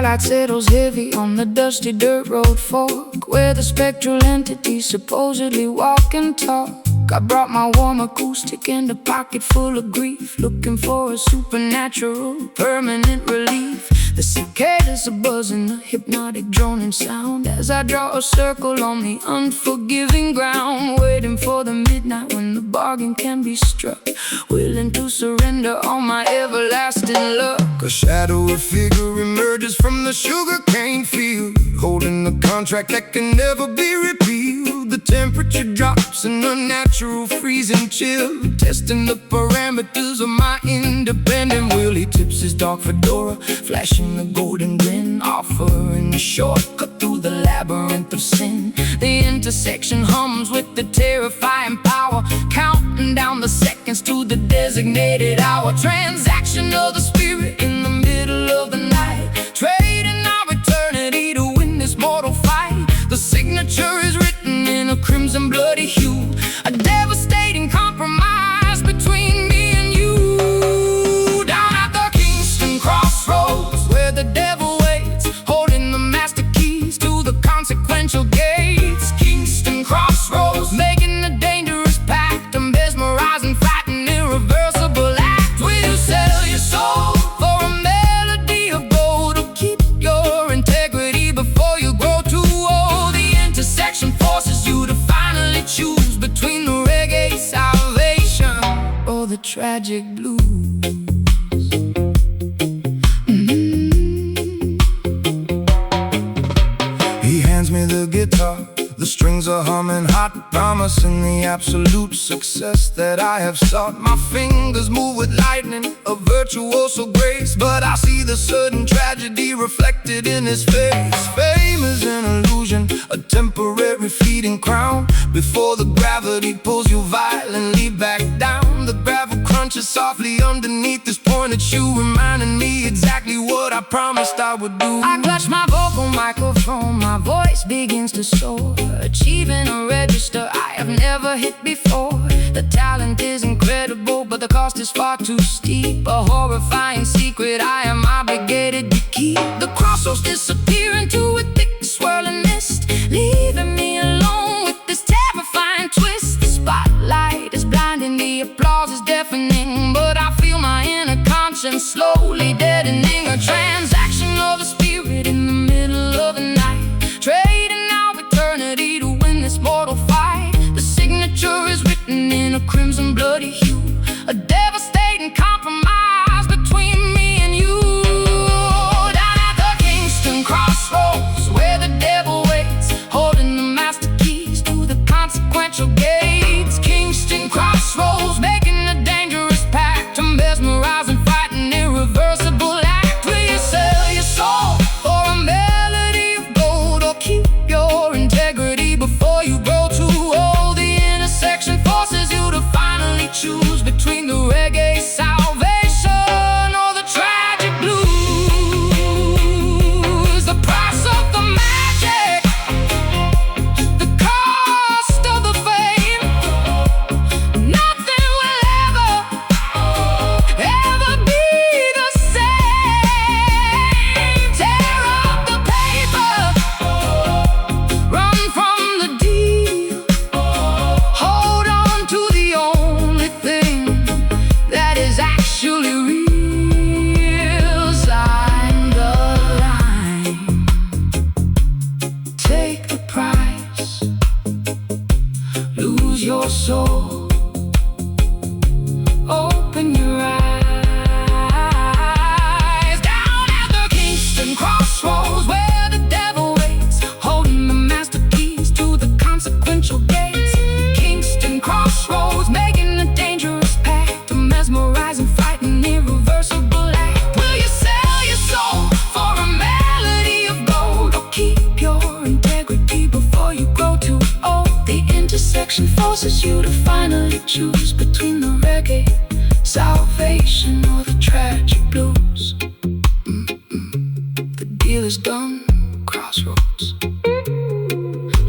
twilight settles heavy on the dusty dirt road fork, where the spectral entities supposedly walk and talk. I brought my warm acoustic and a pocket full of grief, looking for a supernatural, permanent relief. The cicadas are buzzing, a hypnotic droning sound, as I draw a circle on the unforgiving ground, waiting for the midnight when the bargain can be struck, willing to surrender all my everlasting luck. A shadowy figure emerges from the sugarcane field, holding the contract that can never be repealed. The temperature drops in a natural freezing chill, testing the parameters of my independent will. He tips his dark fedora, flashing a golden grin, offering a shortcut through the labyrinth of sin. The intersection hums with the terrifying power, counting down the seconds to the designated hour. Transaction of the spirit in the middle of the night, trading our eternity to win this mortal fight. The signature is written in a crimson bloody hue, a devastating compromise between me and you. Down at the Kingston crossroads, where the devil waits, holding the master keys to the consequential gates. Kingston crossroads, making a dangerous pact, a mesmerizing, frightening, irreversible act. Will you sell your soul for a melody of gold, or keep your integrity before you grow too old? The intersection forces you to finally choose between the reggae salvation or the tragic blues. He hands me the guitar, the strings are humming hot, promising the absolute success that I have sought. My fingers move with lightning, a virtuoso grace, but I see the sudden tragedy reflected in his face. Fame is an illusion, a temporary fleeting crown, before the gravity pulls you violently back down. The gravel crunches softly underneath this pointed shoe, reminding me exactly what I promised I would do. I clutch my vocal microphone, my voice begins to soar, achieving a register I have never hit before. The talent is incredible, but the cost is far too steep, a horrifying secret I am obligated to keep. The crossroads disappear into a thick swirling mist, leaving me alone with this terrifying twist. The spotlight is blinding, the applause is deafening, but I feel my inner conscience slowly deadening. A transaction of the spirit in the middle of the night, trading our eternity to win this mortal fight. The signature is written in a crimson bloody hue, a devastating compromise between me and you. Down at the Kingston crossroads, where the devil waits, holding the master keys to the consequential gates. Kingston crossroads, making a dangerous pact, a mesmerizing, fighting, irreversible act. Will you sell your soul for a melody of gold, or keep your integrity before you grow too old? The intersection forces you to finally choose between the reggae salvation or the tragic blues. The price of the magic, the cost of the fame, nothing will ever be the same. Tear up the paper, run from the deal, hold on to the only thing that is actually real. Sign the line, take the price, lose your soul, open your eyes. Down at the Kingston crossroads, where the devil waits, holding the master keys to the consequential gates. Kingston crossroads, making a dangerous pact, a mesmerizing, fighting, irreversible act. Will you sell your soul for a melody of gold, or keep your integrity before you grow too old? The intersection forces you to finally choose between the reggae salvation or the tragic blues. The deal is done, crossroads,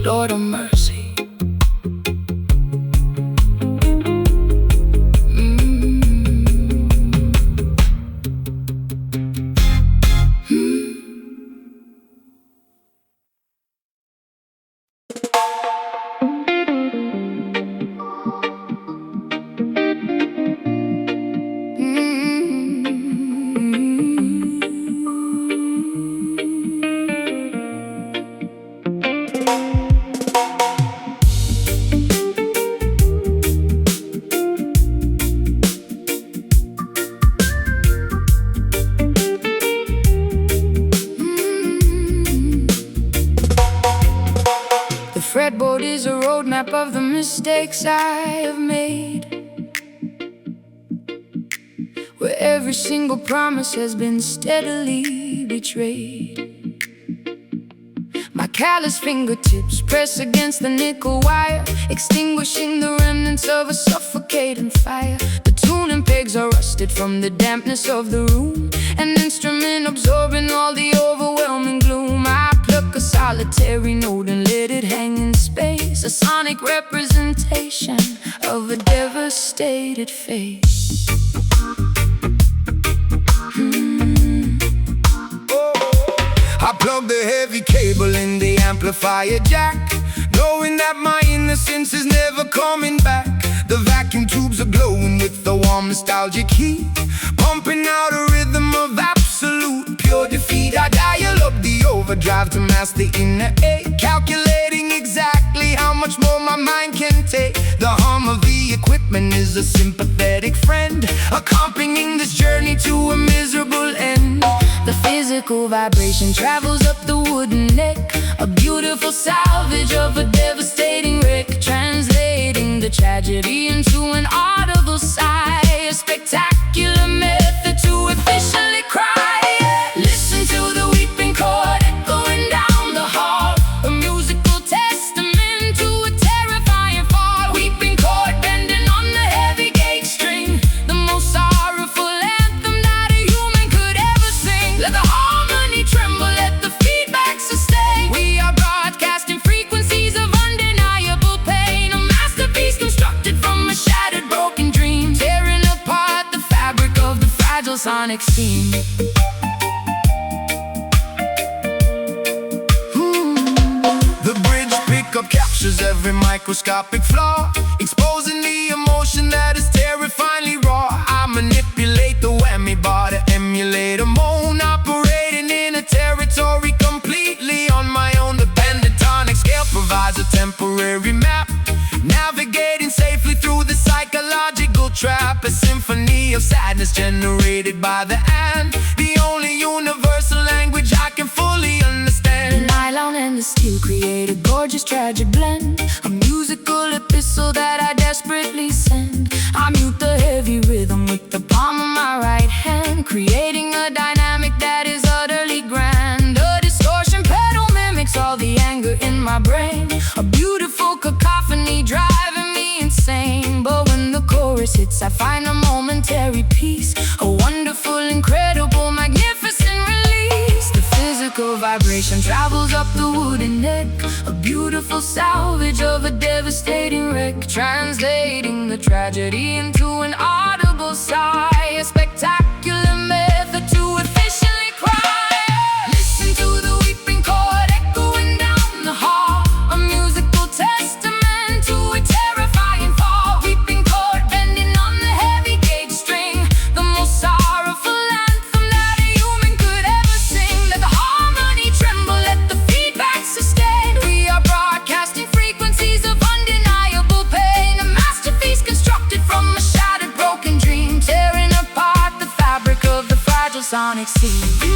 Lord of mercy. roadmap of the mistakes I have made, where every single promise has been steadily betrayed. My callous fingertips press against the nickel wire, extinguishing the remnants of a suffocating fire. The tuning pegs are rusted from the dampness of the room, an instrument absorbing all the overwhelming gloom. I pluck a solitary note and let it hang in space, a sonic representation of a devastated face. I plug the heavy cable in the amplifier jack, knowing that my innocence is never coming back. The vacuum tubes are glowing with the warm nostalgic heat, pumping out a rhythm of absolute pure defeat. I dial up the overdrive to mask the inner ache, calculating exactly how much more my mind can take. The hum of the equipment is a sympathetic friend, accompanying this journey to a miserable end. The physical vibration travels up the wooden neck, a beautiful salvage of a devastating wreck, translating the tragedy into an audible sigh, a spectacular method to efficiently cry. Listen to the weeping chord echoing down the hall, a musical testament to a terrifying fall. Weeping chord bending on the heavy gauge string, the most sorrowful anthem that a human could ever sing. Let the harmony tremble, let the feedback sustain. We are broadcasting frequencies of undeniable pain, a masterpiece constructed from a shattered broken dream, tearing apart the fabric of the fragile sonic scene. The bridge pickup captures every microscopic flaw, exposing the emotion that is terrifyingly raw. I manipulate the whammy bar to emulate a moan, operating in a territory completely on my own. The pentatonic scale provides a temporary map, navigating safely through the psychological trap, a symphony of sadness generated by the and, the only universal language I can fully understand. The nylon and the steel create a gorgeous tragic blend, a musical epistle that I desperately send. I mute the heavy rhythm with the palm of my right hand, creating a dynamic that is utterly grand. A distortion pedal mimics all the anger in my brain, a beautiful cacophony driving me insane. But when the chorus hits, I find a momentary peace, a wonderful, incredible, magnificent release. The physical vibration travels up the wooden neck, a beautiful salvage of a devastating wreck, translating the tragedy into an audible sigh, a spectacular method to efficiently cry. Listen to the weeping chord echoing down the hall, a musical testament to a terrifying fall. Weeping chord bending on the heavy gauge string, the most sorrowful anthem that a human could ever sing. Let the harmony tremble, let the feedback sustain. We are broadcasting frequencies of undeniable pain, a masterpiece constructed from a shattered broken dream, tearing apart the fabric of the fragile sonic scene.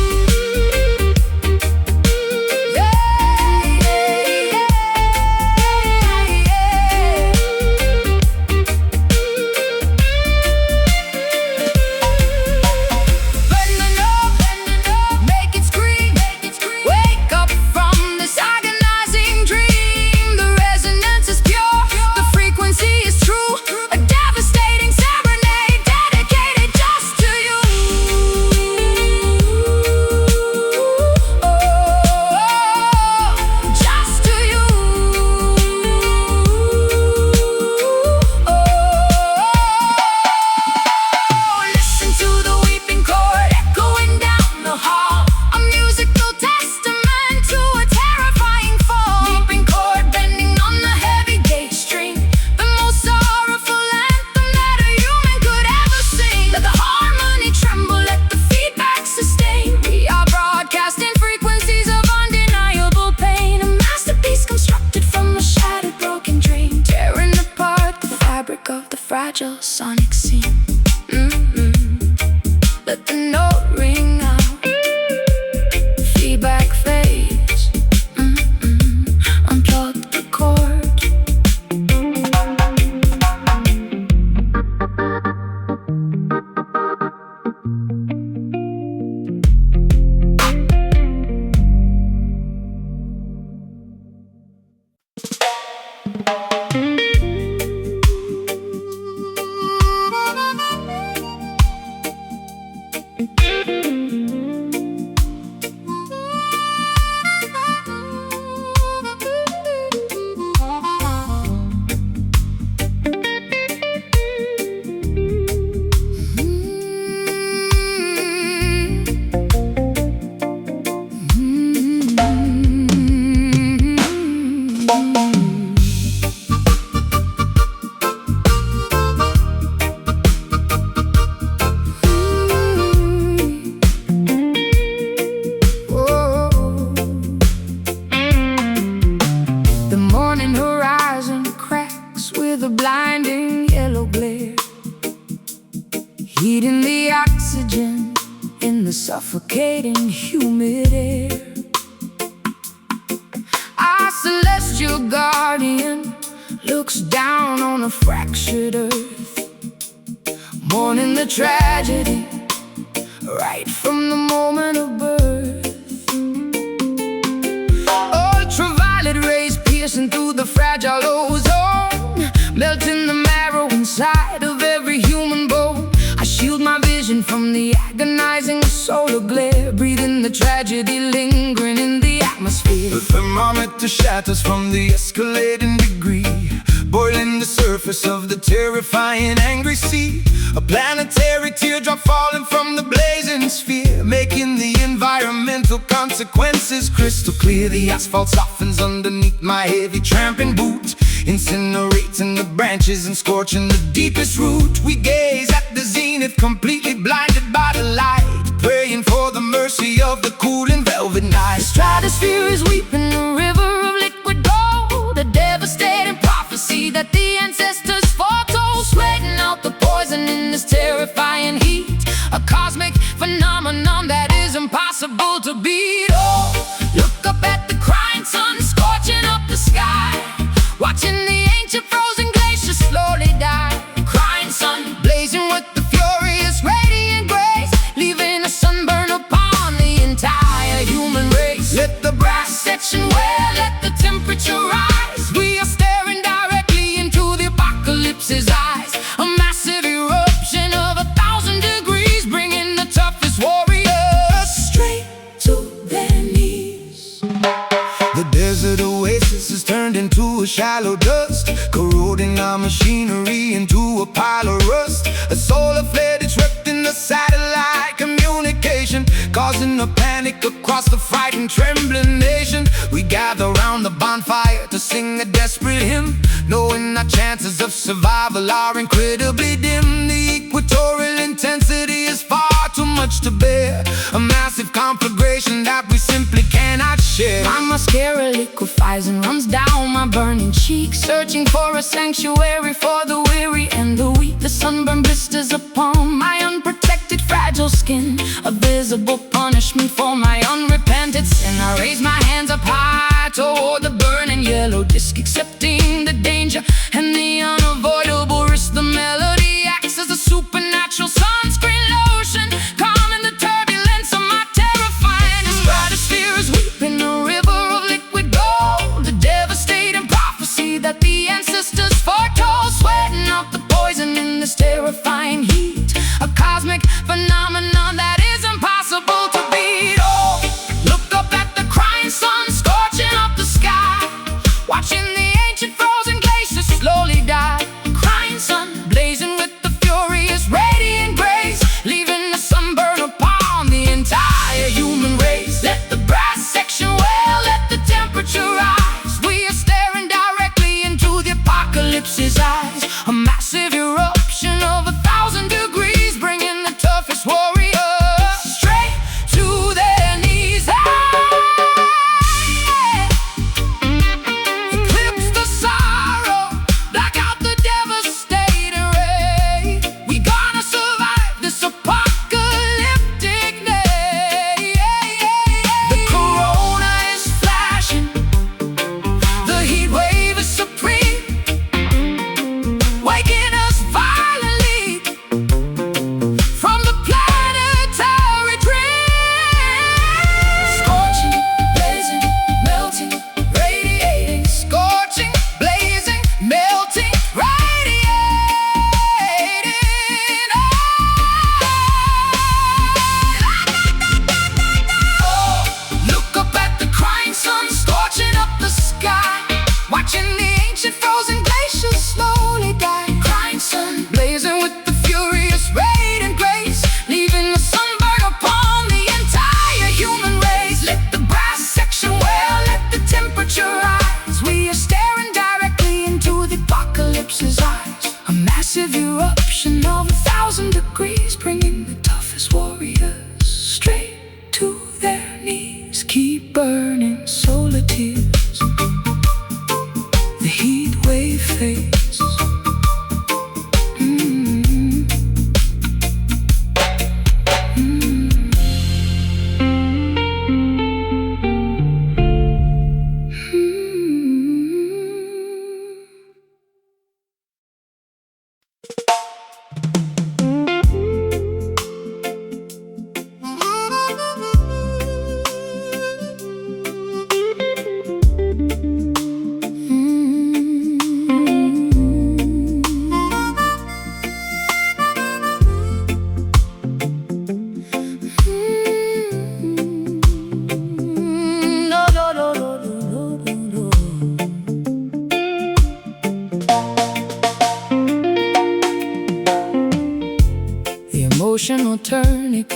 suffocating humid air. Our celestial guardian looks down on a fractured earth, mourning the tragedy right from the moment of birth. Ultraviolet rays piercing through the fragile ozone, melting the marrow inside of every human bone. I shield my vision from the agonizing solar glare, breathing the tragedy lingering in the atmosphere. The thermometer shatters from the escalating degree, boiling the surface of the terrifying angry sea. A planetary teardrop falling from the blazing sphere, making the environmental consequences crystal clear. The asphalt softens underneath my heavy tramping boot, incinerating the branches and scorching the deepest root. We gaze at the zenith, completely blinded by the light, praying for the mercy of the cooling velvet night. The stratosphere is weeping a river of liquid gold, a devastating prophecy that the ancestors foretold, sweating out the poison in this terrifying heat, a cosmic phenomenon that is impossible to beat. Oh, look up at the crying sun scorching up the sky, watching the ancient frozen glaciers slowly die. Crying sun blazing with the furious radiant grace, leaving a sunburn upon the entire human race. Let the brass section wear, let the temperature rise. We are staring directly into the apocalypse's eyes, a massive eruption of 1,000 degrees, bringing the toughest warriors straight to their knees. The desert oasis is turned into a shallow dust, corroding our machinery into a pile of rust. A solar flare disrupting the satellite communication, causing a panic across the frightened, trembling nation. We gather round the bonfire to sing a desperate hymn, knowing our chances of survival are incredibly dim. The equatorial intensity is far too much to bear, a massive conflagration that we simply cannot share. My mascara liquefies and runs down my burning cheeks, searching for a sanctuary for the weary and the weak. The sunburn blisters upon my unprotected, fragile skin, a visible punishment for my unrepented sin. I raise my hands up high toward the burning yellow disc, accepting the danger and the unavoidable risk. The melody acts as a supernatural sunscreen lotion, calming the turbulence of my terrifying. The stratosphere is weeping a river of liquid gold, a devastating prophecy that the ancestors foretold, sweating out the poison in this terrifying heat, a cosmic phenomenon that is impossible to beat. Oh, look up at the crying sun scorching up the sky, watching the ancient frozen glaciers slowly die. Crying sun blazing with the furious radiant grace, leaving the sunburn upon the entire human race. Let the brass section wail, let the temperature rise. We are staring directly into the apocalypse's eyes, a massive eruption of 1,000 degrees, bringing the toughest warriors straight to their knees. Eclipse the sorrow, black out the devastating ray. We gonna survive this apocalyptic day. The corona is flashing, the heat wave is supreme, waking us violently from the planetary dream. Scorching, blazing, melting, radiating. Scorching, blazing, melting, radiating. Oh, look up at the crying sun scorching up the sky, watching the ancient frozen glaciers slowly die. Crying sun blazing with the furious radiant grace, leaving the sunburn upon the entire human race. Let the brass section wail, let the temperature rise. We are staring directly into the apocalypse's eyes, a massive eruption of 1,000 degrees, bringing the toughest warriors straight to their knees. Keep burning solar tears, the heat wave fades.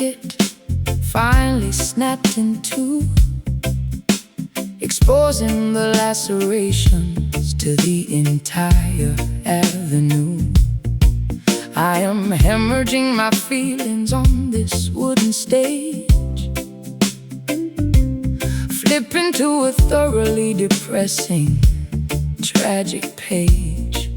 intricate, finally snapped in two, exposing the lacerations to the entire avenue. I am hemorrhaging my feelings on this wooden stage, flipping to a thoroughly depressing, tragic page.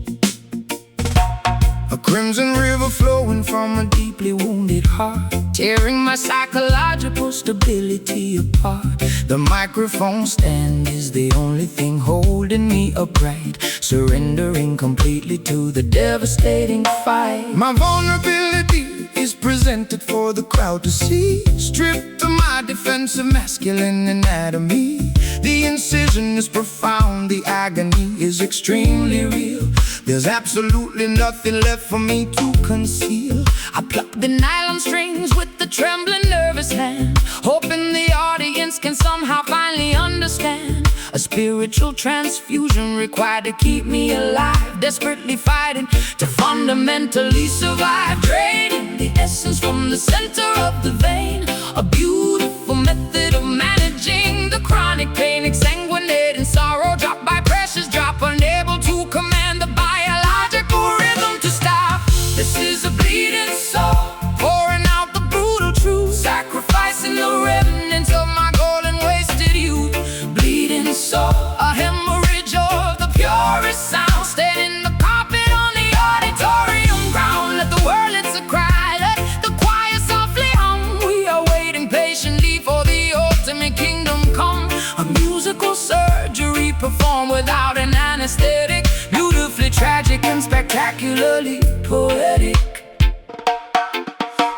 A crimson river flowing from a deeply wounded heart, Tearing my psychological stability apart. the microphone stand is the only thing holding me upright, Surrendering completely to the devastating fight. my vulnerability is presented for the crowd to see, stripped of my defensive masculine anatomy. The incision is profound, the agony is extremely real. There's absolutely nothing left for me to conceal. I pluck the nylon strings with the trembling, nervous hand, hoping the audience can somehow finally understand. A spiritual transfusion required to keep me alive, desperately fighting to fundamentally survive. Draining the essence from the center of the vein, a beautiful method of managing the chronic pain. Exsanguinating sorrow, drop by precious drop, unable to command the biological rhythm to stop. This is a bleeding soul, pouring out the brutal truth, sacrificing the remnants of my golden wasted youth. Bleeding soul, a hemorrhage of the purest sound, staining the carpet on the auditorium ground. Let the world, it's a cry, let the choir softly hum. We are waiting patiently for the ultimate kingdom come. A musical surgery performed without an anesthetic, beautifully tragic and spectacularly poetic.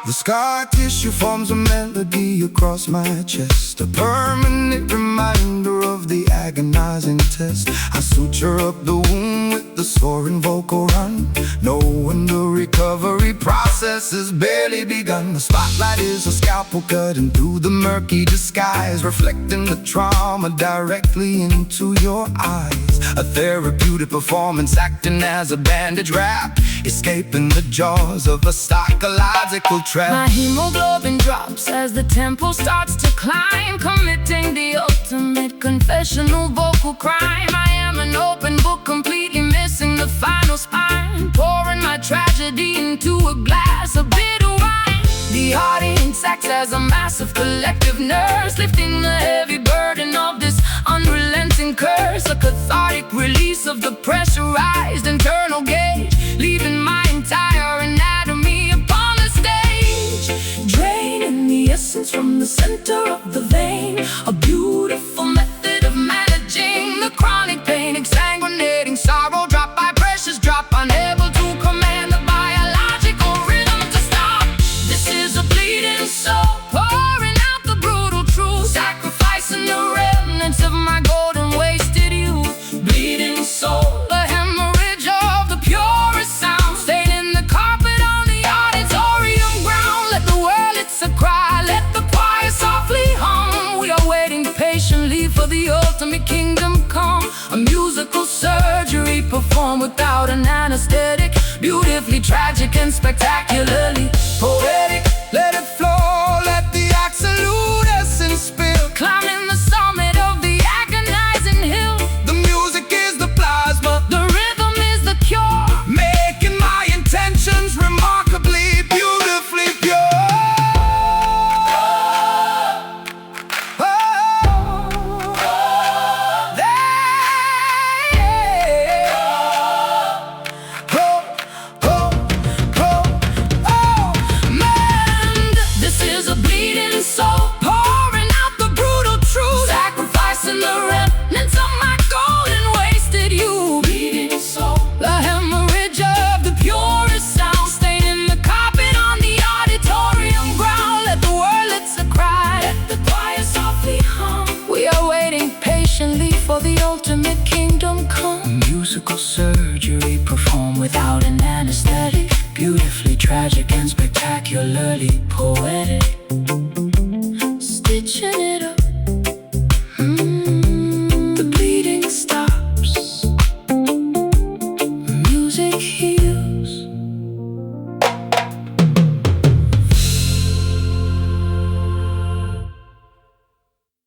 The scar tissue forms a melody across my chest, a permanent reminder of the agonizing test. I suture up the wound with the soaring vocal run, knowing the recovery process has barely begun. The spotlight is a scalpel cutting through the murky disguise, reflecting the trauma directly into your eyes. A therapeutic performance acting as a bandage wrap, escaping the jaws of a psychological trap. My hemoglobin drops as the tempo starts to climb, committing the ultimate confessional vocal crime. I am an open book, completely missing the final spine, pouring my tragedy into a glass of bitter wine. The audience acts as a massive collective nurse, lifting the heavy burden of this unrelenting curse. A cathartic release of the pressurized internal gauge, leaving my entire anatomy upon the stage. Draining the essence from the center of the vein, a beautiful method of managing the chronic pain. Exsanguinating sorrow, drop by precious drop, unable to command the biological rhythm to stop. This is a bleeding soul, pouring out the brutal truth, sacrificing the remnants of my golden wasted youth. Bleeding soul, a hemorrhage of the purest sound, staining the carpet on the auditorium ground. Let the world, it's a cry, let the choir softly hum. We are waiting patiently for the ultimate kingdom come. A musical surgery performed without an anesthetic, beautifully tragic and spectacularly poetic.